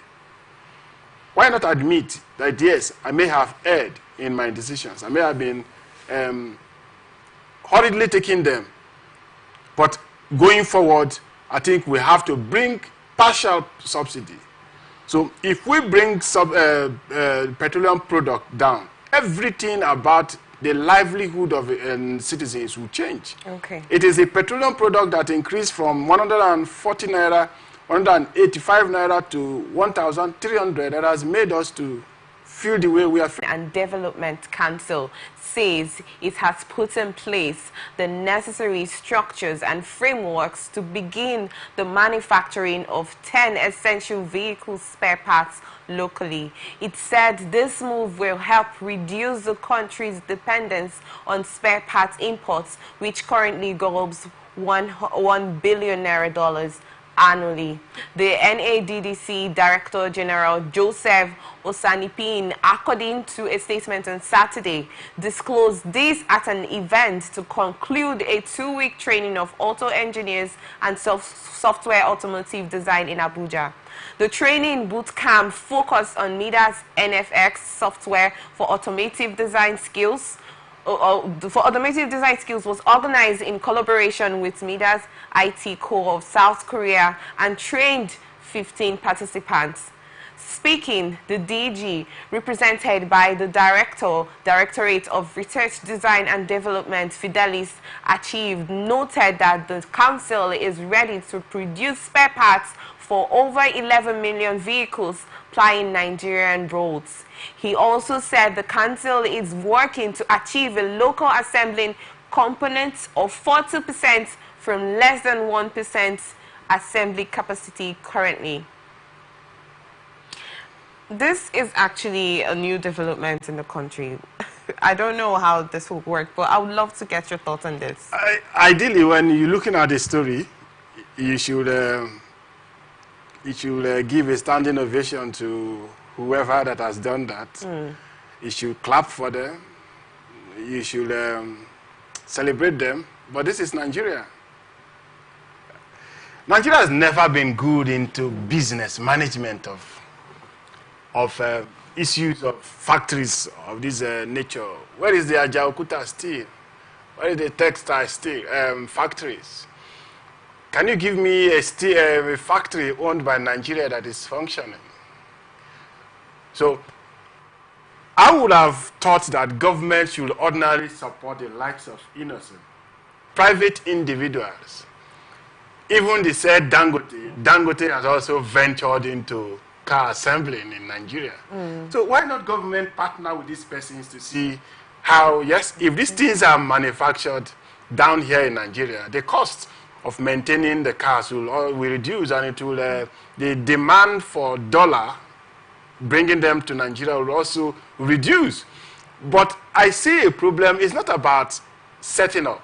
why not admit that, yes, I may have erred in my decisions. I may have been hurriedly taking them. But going forward, I think we have to bring partial subsidy. So if we bring petroleum product down, everything about the livelihood of citizens will change. Okay. It is a petroleum product that increased from 140 naira, 185 naira to 1,300 that has made us to feel the way we are feeling. And Development Council says it has put in place the necessary structures and frameworks to begin the manufacturing of 10 essential vehicle spare parts locally. It said this move will help reduce the country's dependence on spare parts imports, which currently gulps $1 billion annually. The NADDC Director General Joseph Osanipin, according to a statement on Saturday, disclosed this at an event to conclude a 2-week training of auto engineers and software automotive design in Abuja. The training boot camp focused on MIDA's NFX software for automotive design skills. Was organized in collaboration with MIDA's IT Corps of South Korea and trained 15 participants. Speaking, the DG, represented by the Directorate of Research, Design and Development, Fidelis Achieved, noted that the council is ready to produce spare parts for over 11 million vehicles plying Nigerian roads. He also said the council is working to achieve a local assembling component of 40% from less than 1% assembly capacity currently. This is actually a new development in the country. I don't know how this will work, but I would love to get your thoughts on this. Ideally, when you're looking at the story, you should give a standing ovation to whoever that has done that. You should clap for them. You should celebrate them. But this is Nigeria. Nigeria has never been good into business management of issues of factories of this nature. Where is the Ajaokuta steel? Where is the textile steel factories? Can you give me a factory owned by Nigeria that is functioning? So I would have thought that government should ordinarily support the likes of innocent private individuals. Even they said Dangote has also ventured into car assembling in Nigeria. So why not government partner with these persons to see how, yes, if these things are manufactured down here in Nigeria, the cost of maintaining the cars will reduce, and it will, the demand for dollar, bringing them to Nigeria, will also reduce. But I see a problem. It's not about setting up.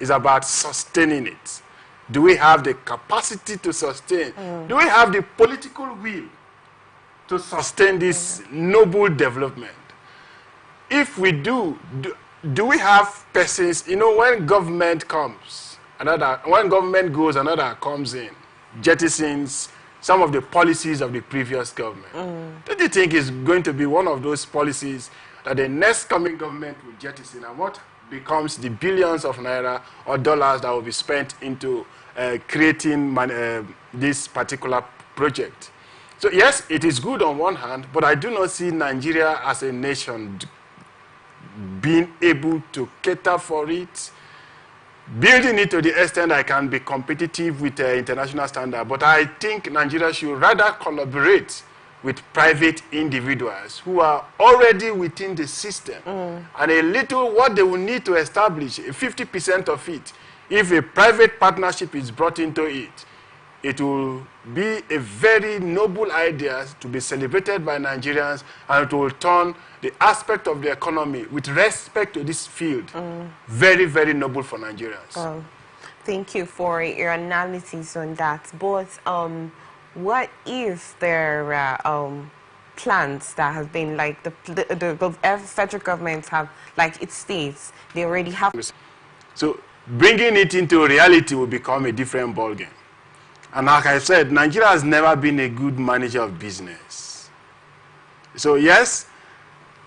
It's about sustaining it. Do we have the capacity to sustain? Do we have the political will to sustain this noble development? if we do we have persons, you know, when government comes, when government goes, another comes in, jettisons some of the policies of the previous government. Don't you think it's going to be one of those policies that the next coming government will jettison, and what becomes the billions of naira or dollars that will be spent into creating this particular project? So yes, it is good on one hand, but I do not see Nigeria as a nation being able to cater for it, building it to the extent I can be competitive with international standard. But I think Nigeria should rather collaborate with private individuals who are already within the system. And a little what they will need to establish, 50% of it, if a private partnership is brought into it, it will be a very noble idea to be celebrated by Nigerians, and it will turn the aspect of the economy with respect to this field very, very noble for Nigerians. Thank you for your analysis on that. But what if there are plans that have been, like, the federal government have, like it states, they already have? So bringing it into reality will become a different ballgame. And like I said, Nigeria has never been a good manager of business. So yes,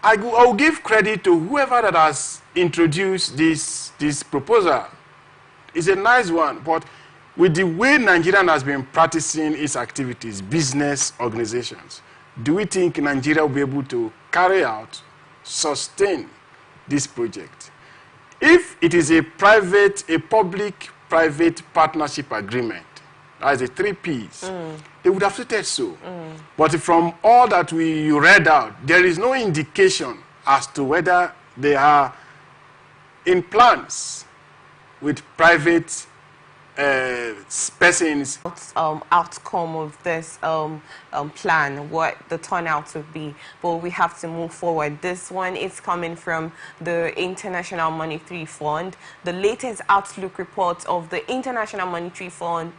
I will give credit to whoever that has introduced this proposal. It's a nice one, but with the way Nigeria has been practicing its activities, business organizations, do we think Nigeria will be able to carry out, sustain this project? If it is a public-private partnership agreement, as the 3 Ps, they would have stated so. But from all that you read out, there is no indication as to whether they are in plans with private persons. Outcome of this plan, what the turnout would be, but we have to move forward. This one is coming from the International Monetary Fund. The latest outlook report of the International Monetary Fund,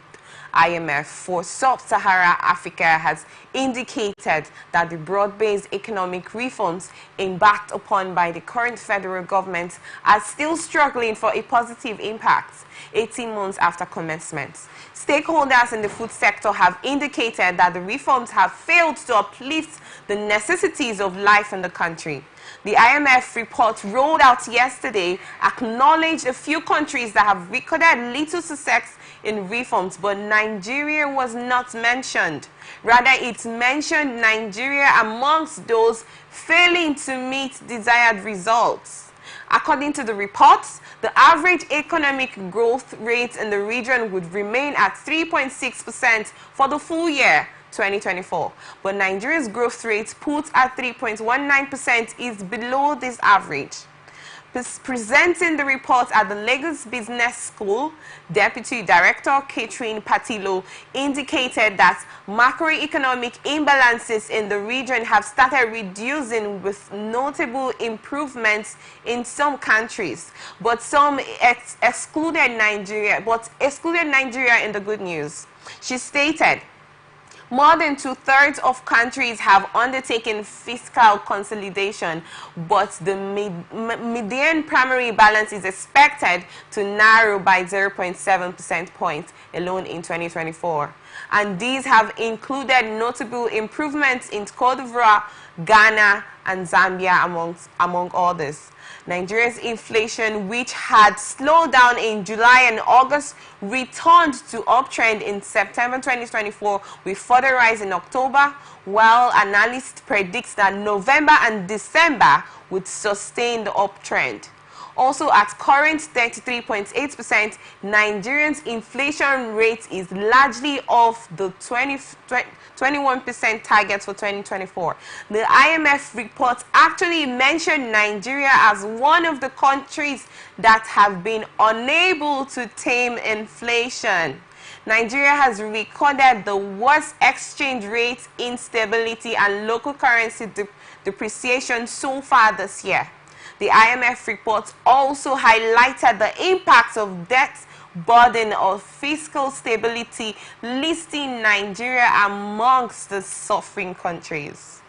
IMF, for sub-Saharan Africa has indicated that the broad-based economic reforms embarked upon by the current federal government are still struggling for a positive impact 18 months after commencement. Stakeholders in the food sector have indicated that the reforms have failed to uplift the necessities of life in the country. The IMF report rolled out yesterday acknowledged a few countries that have recorded little success in reforms, but Nigeria was not mentioned. Rather, it mentioned Nigeria amongst those failing to meet desired results. According to the reports, the average economic growth rate in the region would remain at 3.6% for the full year 2024, but Nigeria's growth rate, put at 3.19%, is below this average. Presenting the report at the Lagos Business School, Deputy Director Catherine Patilo indicated that macroeconomic imbalances in the region have started reducing with notable improvements in some countries, but some excluded Nigeria in the good news. She stated, more than 2/3 of countries have undertaken fiscal consolidation, but the median primary balance is expected to narrow by 0.7 percentage points alone in 2024. And these have included notable improvements in Cote d'Ivoire, Ghana, and Zambia, among others. Nigeria's inflation, which had slowed down in July and August, returned to uptrend in September 2024 with further rise in October, while analysts predict that November and December would sustain the uptrend. Also, at current 33.8%, Nigerians' inflation rate is largely off the 21% target for 2024. The IMF report actually mentioned Nigeria as one of the countries that have been unable to tame inflation. Nigeria has recorded the worst exchange rate instability and local currency depreciation so far this year. The IMF report also highlighted the impact of debt burden of fiscal stability, listing Nigeria amongst the suffering countries.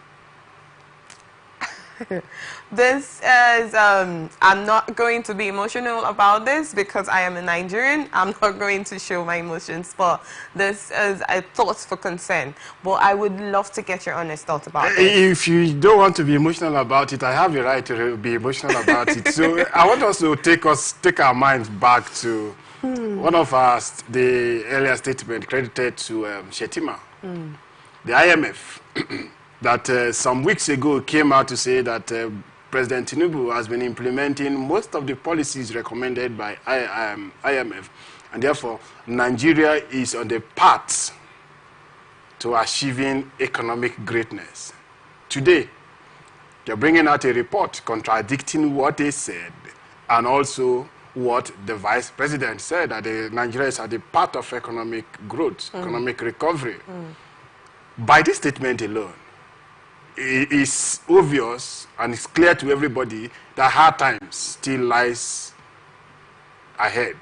This is, I'm not going to be emotional about this because I am a Nigerian. I'm not going to show my emotions, but this is a thought for concern. But I would love to get your honest thoughts about this. If you don't want to be emotional about it, I have the right to be emotional about it. So I want us to take our minds back to one of the earlier statement credited to Shetima, the IMF, that some weeks ago came out to say that President Tinubu has been implementing most of the policies recommended by IMF, and therefore Nigeria is on the path to achieving economic greatness. Today, they're bringing out a report contradicting what they said and also what the vice president said, that Nigeria is at the path of economic growth, economic recovery. By this statement alone, it is obvious and it's clear to everybody that hard times still lies ahead.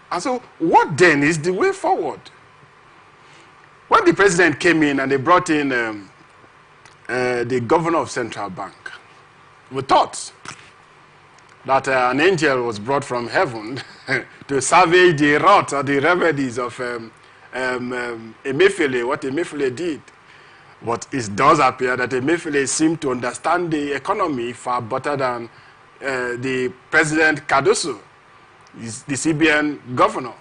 And so what then is the way forward? When the president came in and they brought in the governor of Central Bank, we thought that an angel was brought from heaven to salvage the wrath or the remedies of Emefiele, what Emefiele did. But it does appear that Emefiele seemed to understand the economy far better than the President Cardoso, the CBN governor.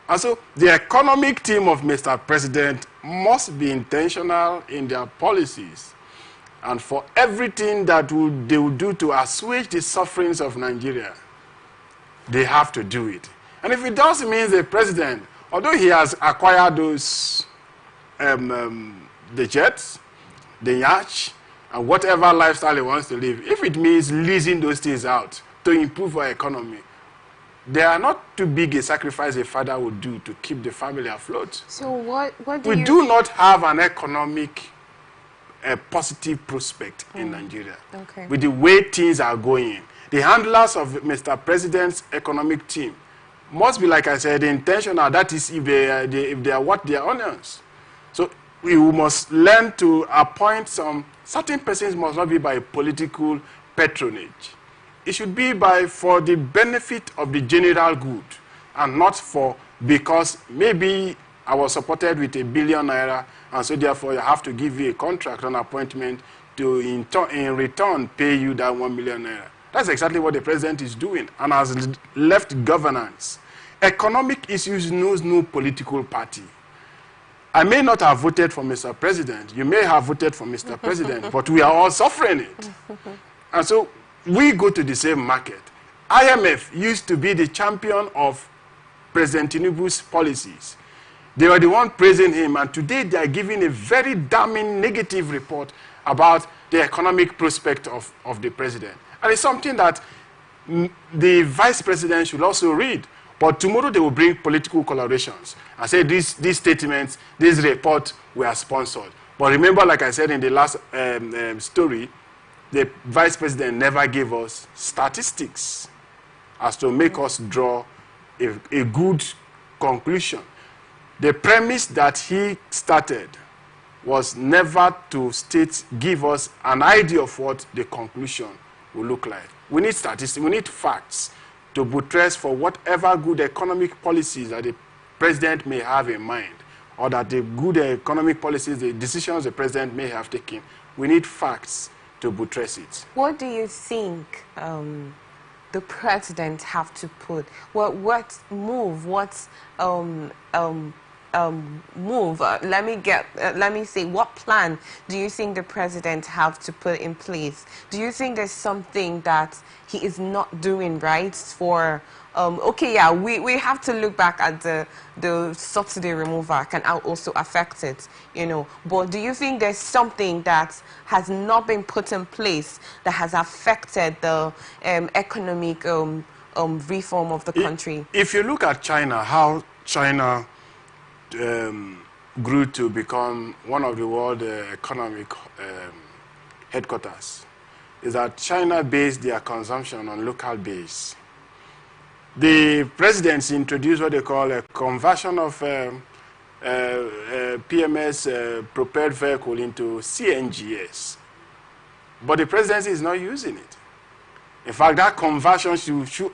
And so the economic team of Mr. President must be intentional in their policies. And for everything that they will do to assuage the sufferings of Nigeria, they have to do it. And if it does mean the president, although he has acquired those the jets, the yacht, and whatever lifestyle he wants to live, if it means leasing those things out to improve our economy, they are not too big a sacrifice a father would do to keep the family afloat. So what do we do not have an economic positive prospect in Nigeria. Okay. With the way things are going, the handlers of Mr. President's economic team must be, like I said, intentional. That is, if they are what they are onions. So we must learn to appoint certain persons must not be by political patronage. It should be for the benefit of the general good and not because maybe I was supported with ₦1 billion and so therefore I have to give you a contract, an appointment to in return pay you that ₦1 million. That's exactly what the president is doing and has left governance. Economic issues knows no political party. I may not have voted for Mr. President. You may have voted for Mr. President, but we are all suffering it. And so we go to the same market. IMF used to be the champion of President Tinubu's policies. They were the one praising him, and today they are giving a very damning negative report about the economic prospect of the president. And it's something that the vice president should also read. But tomorrow they will bring political colorations and say these statements, this report were sponsored. But remember, like I said in the last story, the vice president never gave us statistics as to make us draw a good conclusion. The premise that he started was never to give us an idea of what the conclusion will look like. We need statistics, we need facts to buttress for whatever good economic policies that the president may have in mind, or that the good economic policies, the decisions the president may have taken. We need facts to buttress it. What do you think the president have to put? What move? What move? Let me say, what plan do you think the president have to put in place? Do you think there's something that he is not doing right for? Okay, yeah, we have to look back at the subsidy removal can also affect it, you know. But do you think there's something that has not been put in place that has affected the economic reform of the country? If you look at China, how China grew to become one of the world economic headquarters, is that China based their consumption on local base. The presidents introduced what they call a conversion of PMS prepared vehicle into CNGs, But the presidency is not using it. In fact, that conversion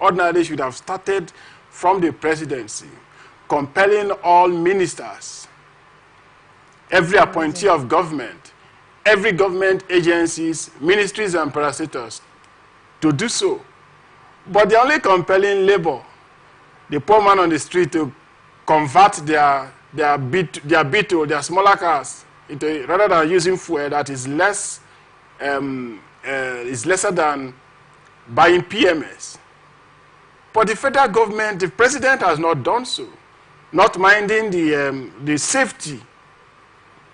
ordinarily should have started from the presidency, compelling all ministers, every appointee of government, every government agencies, ministries and parastatals to do so. But they're only compelling labor, the poor man on the street, to convert their Beetle, their smaller cars, into, rather than using fuel that is lesser than buying PMS. But the federal government, the president has not done so, not minding the safety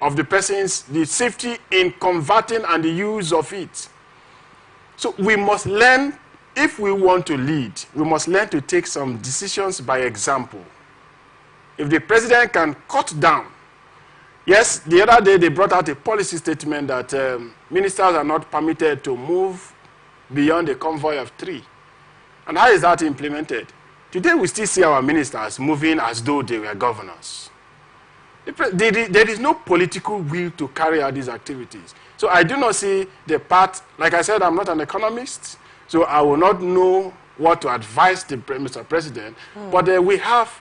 of the persons, the safety in converting and the use of it. So we must learn, if we want to lead, we must learn to take some decisions by example. If the president can cut down, yes, the other day they brought out a policy statement that ministers are not permitted to move beyond a convoy of 3. And how is that implemented? Today we still see our ministers moving as though they were governors. There is no political will to carry out these activities. So I do not see the part, like I said, I'm not an economist, so I will not know what to advise the Mr. President, but we have...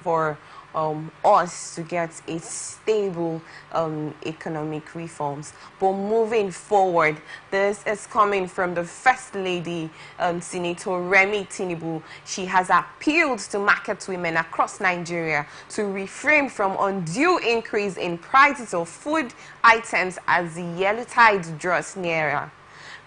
for us to get a stable economic reforms. But moving forward, this is coming from the First Lady, Senator Remi Tinubu. She has appealed to market women across Nigeria to refrain from undue increase in prices of food items as the Yellowtide draws nearer.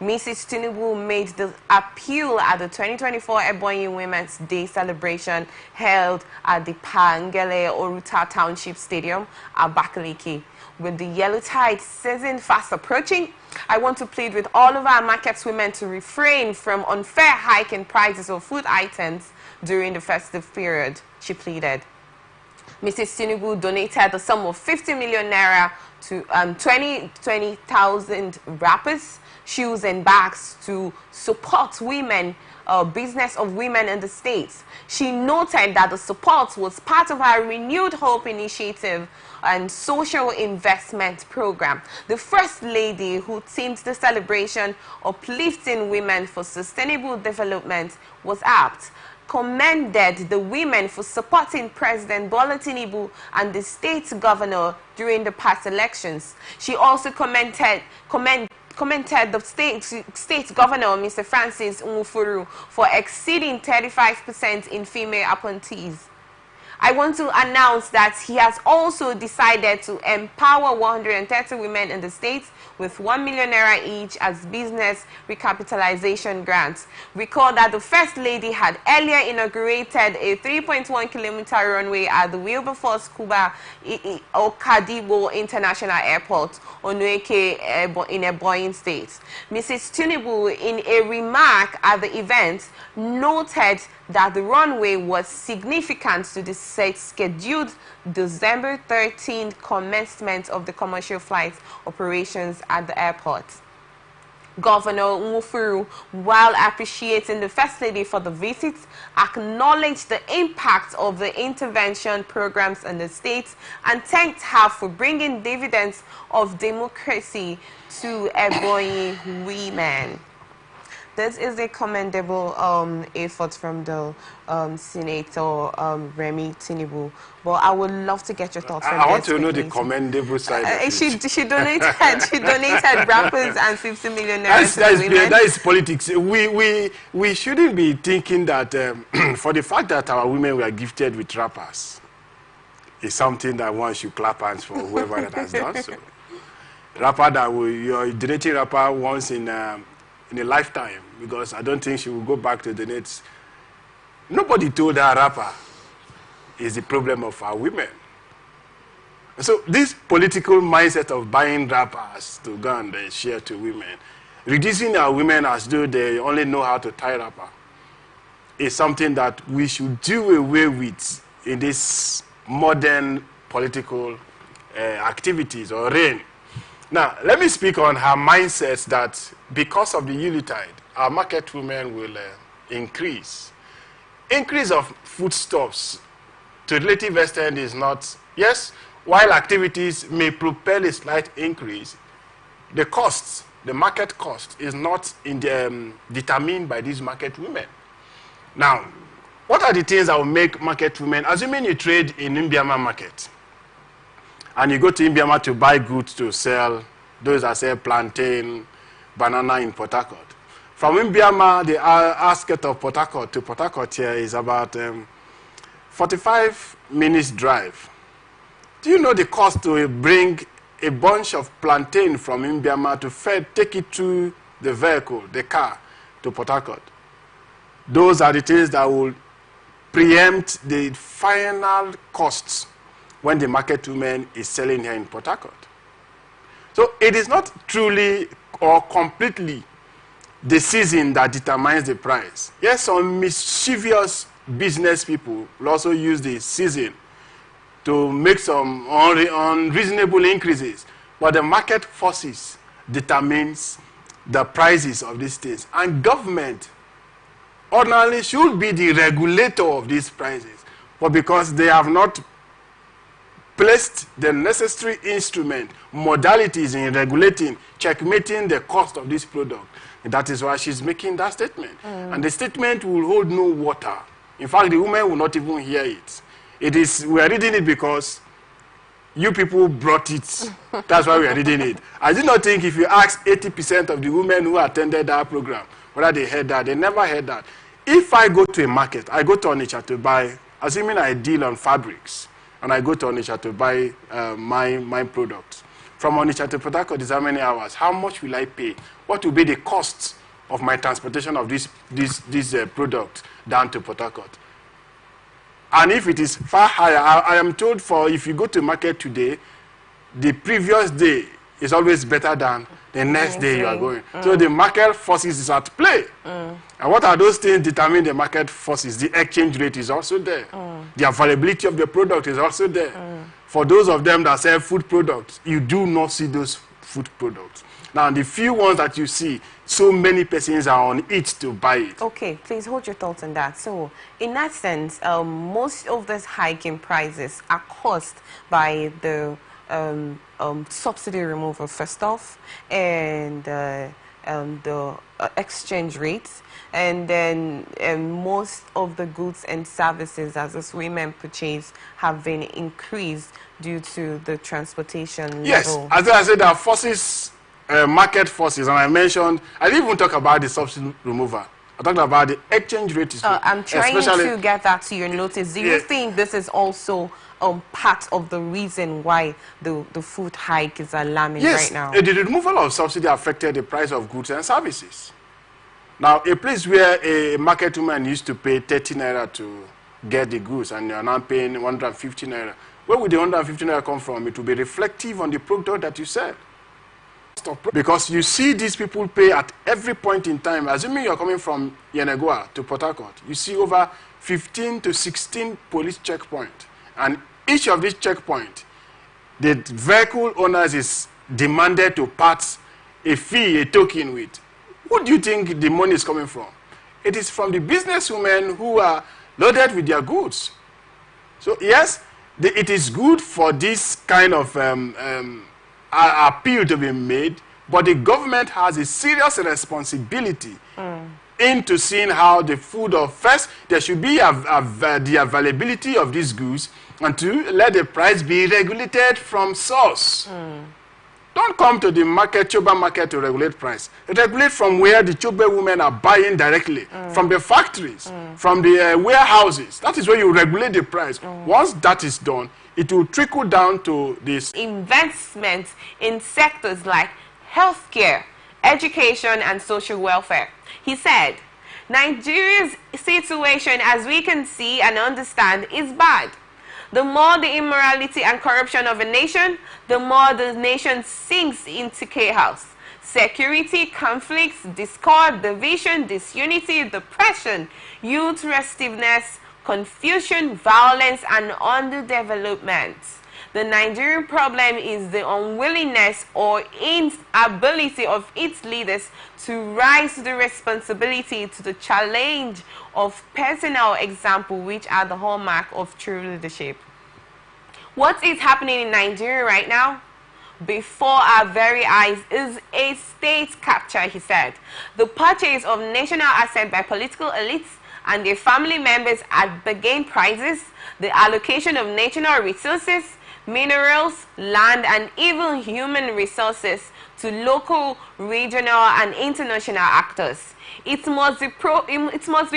Mrs. Tinubu made the appeal at the 2024 Ebonyi Women's Day celebration held at the Pangele Oruta Township Stadium, Abakaliki. With the Yellowtide season fast approaching, I want to plead with all of our market women to refrain from unfair hike in prices of food items during the festive period, she pleaded. Mrs. Tinubu donated a sum of 50 million naira to 20,000 wrappers, shoes and bags to support women, business of women in the States. She noted that the support was part of her Renewed Hope initiative and social investment program. The First Lady, who themed the celebration Uplifting Women for Sustainable Development, was apt, commended the women for supporting President Bola Tinubu and the state governor during the past elections. She also commented the state governor, Mr. Francis Nwufuru, for exceeding 35% in female appointees. I want to announce that he has also decided to empower 130 women in the states with 1 million naira each as business recapitalization grants. Recall that the First Lady had earlier inaugurated a 3.1-kilometer runway at the Wilberforce Kuba Okadibo International Airport, Onueke, in Ebonyi State. Mrs. Tinubu, in a remark at the event, noted that the runway was significant to the scheduled December 13th commencement of the commercial flight operations at the airport. Governor Nwufuru, while appreciating the First Lady for the visit, acknowledged the impact of the intervention programs in the states and thanked her for bringing dividends of democracy to Ebonyi women. This is a commendable effort from the Senator Remi Tinubu. But I would love to get your thoughts on this. I want to know the commendable side of it. She donated wrappers and 50 million naira. That is politics. We shouldn't be thinking that for the fact that our women were gifted with wrappers is something that one should clap hands for whoever that has done so. Wrapper that you're donating wrapper once in a lifetime, because I don't think she will go back to the nets. Nobody told her rapper is the problem of our women. So this political mindset of buying rappers to go and share to women, reducing our women as though they only know how to tie rapper, is something that we should do away with in this modern political activities or reign. Now, let me speak on her mindset that because of the Yellowtide, our market women will increase. Increase of foodstuffs to relative extent is not, yes, while activities may propel a slight increase, the costs the market cost is not determined by these market women. Now, what are the things that will make market women, assuming you trade in Mbiama market, and you go to Mbiama to buy goods to sell, those that sell plantain, banana in Port Harcourt. From Mbiama, the outskirts of Port Harcourt to Port Harcourt here is about 45 minutes drive. Do you know the cost to bring a bunch of plantain from Mbiama to take it to the vehicle, the car, to Port Harcourt? Those are the things that will preempt the final costs when the market woman is selling here in Port Harcourt. So it is not truly or completely the season that determines the price. Yes, some mischievous business people will also use the season to make some unreasonable increases. But the market forces determines the prices of these things. And government ordinarily should be the regulator of these prices. But because they have not placed the necessary instrument, modalities in regulating, checkmating the cost of this product, that is why she's making that statement. And the statement will hold no water. In fact, the woman will not even hear it. We are reading it because you people brought it. That's why we are reading it. I do not think if you ask 80% of the women who attended that program, whether they heard that, they never heard that. If I go to a market, I go to Onitsha to buy, assuming I deal on fabrics, and I go to Onitsha to buy my products. From Onitsha to Port Harcourt is how many hours? How much will I pay? What will be the cost of my transportation of this product down to Port Harcourt? And if it is far higher, I am told if you go to market today, the previous day is always better than the next day you are going. So the market forces is at play. And what are those things determine the market forces? The exchange rate is also there. The availability of the product is also there. For those of them that sell food products, you do not see those food products. Now, the few ones that you see, so many persons are on it to buy it. Okay, please hold your thoughts on that. So, in that sense, most of these hike in prices are caused by the subsidy removal, first off, and the exchange rates, and then most of the goods and services as those women purchase have been increased due to the transportation level. Yes, as I said, there are forces, market forces, and I didn't even talk about the subsidy removal. I talked about the exchange rate. I'm trying to get that to your notice. Do you think this is also part of the reason why the food hike is alarming right now? Yes, the removal of subsidy affected the price of goods and services. Now, a place where a market woman used to pay 30 naira to get the goods and you're now paying 150 naira, where would the 150 naira come from? It will be reflective on the product that you sell. Because you see these people pay at every point in time. Assuming you're coming from Yenagoa to Port Harcourt, you see over 15 to 16 police checkpoints. And each of these checkpoints, the vehicle owners is demanded to part a fee, a token with. Who do you think the money is coming from? It is from the businesswomen who are loaded with their goods. So yes, it is good for this kind of appeal to be made, but the government has a serious responsibility into seeing how the food of first, there should be the availability of these goods, and to let the price be regulated from source. Don't come to the market, Choba market, to regulate price. Regulate from where the Choba women are buying directly, from the factories, from the warehouses. That is where you regulate the price. Once that is done, it will trickle down to this. Investments in sectors like healthcare, education, and social welfare. He said, Nigeria's situation, as we can see and understand, is bad. The more the immorality and corruption of a nation, the more the nation sinks into chaos. Security, conflicts, discord, division, disunity, depression, youth restiveness, confusion, violence, and underdevelopment. The Nigerian problem is the unwillingness or inability of its leaders to rise to the responsibility, to the challenge of personal example, which are the hallmark of true leadership. What is happening in Nigeria right now? before our very eyes is a state capture, he said. The purchase of national assets by political elites and their family members at bargain prices, the allocation of national resources, minerals, land, and even human resources to local, regional, and international actors. It must be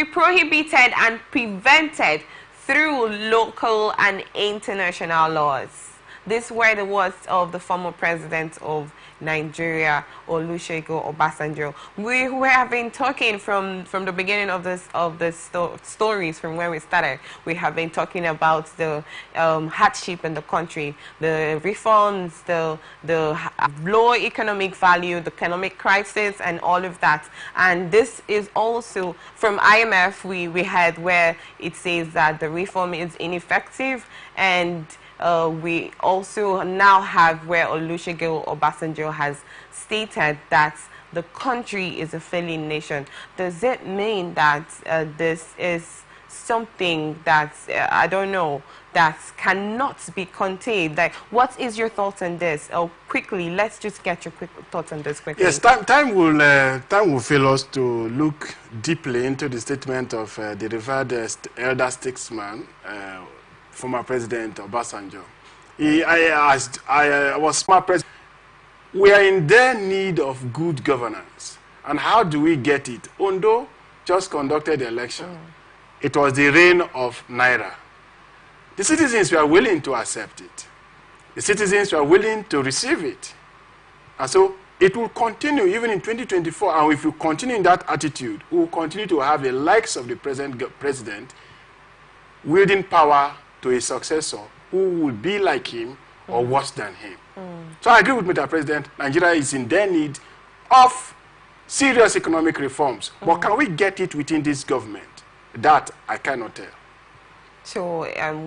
prohibited and prevented through local and international laws. These were the words of the former president of Nigeria, Olusegun Obasanjo. We have been talking from the beginning of the stories, from where we started. We have been talking about the hardship in the country, the reforms, the low economic value, the economic crisis, and all of that. And this is also from IMF. We had where it says that the reform is ineffective, and we also now have where Olusegun Obasanjo has stated that the country is a failing nation. Does it mean that this is something that, I don't know, that cannot be contained? Like, what is your thoughts on this? Quickly, let's just get your quick thoughts on this quickly. Yes, time will fail us to look deeply into the statement of the revered elder statesman, former President Obasanjo. I was smart president. We are in their need of good governance. And how do we get it? Ondo just conducted the election. It was the reign of Naira. The citizens were willing to accept it. The citizens were willing to receive it. And so it will continue even in 2024. And if you continue in that attitude, we will continue to have the likes of the present president wielding power to a successor who would be like him or worse than him. So I agree with Mr. President. Nigeria is in their need of serious economic reforms. But can we get it within this government? That I cannot tell. So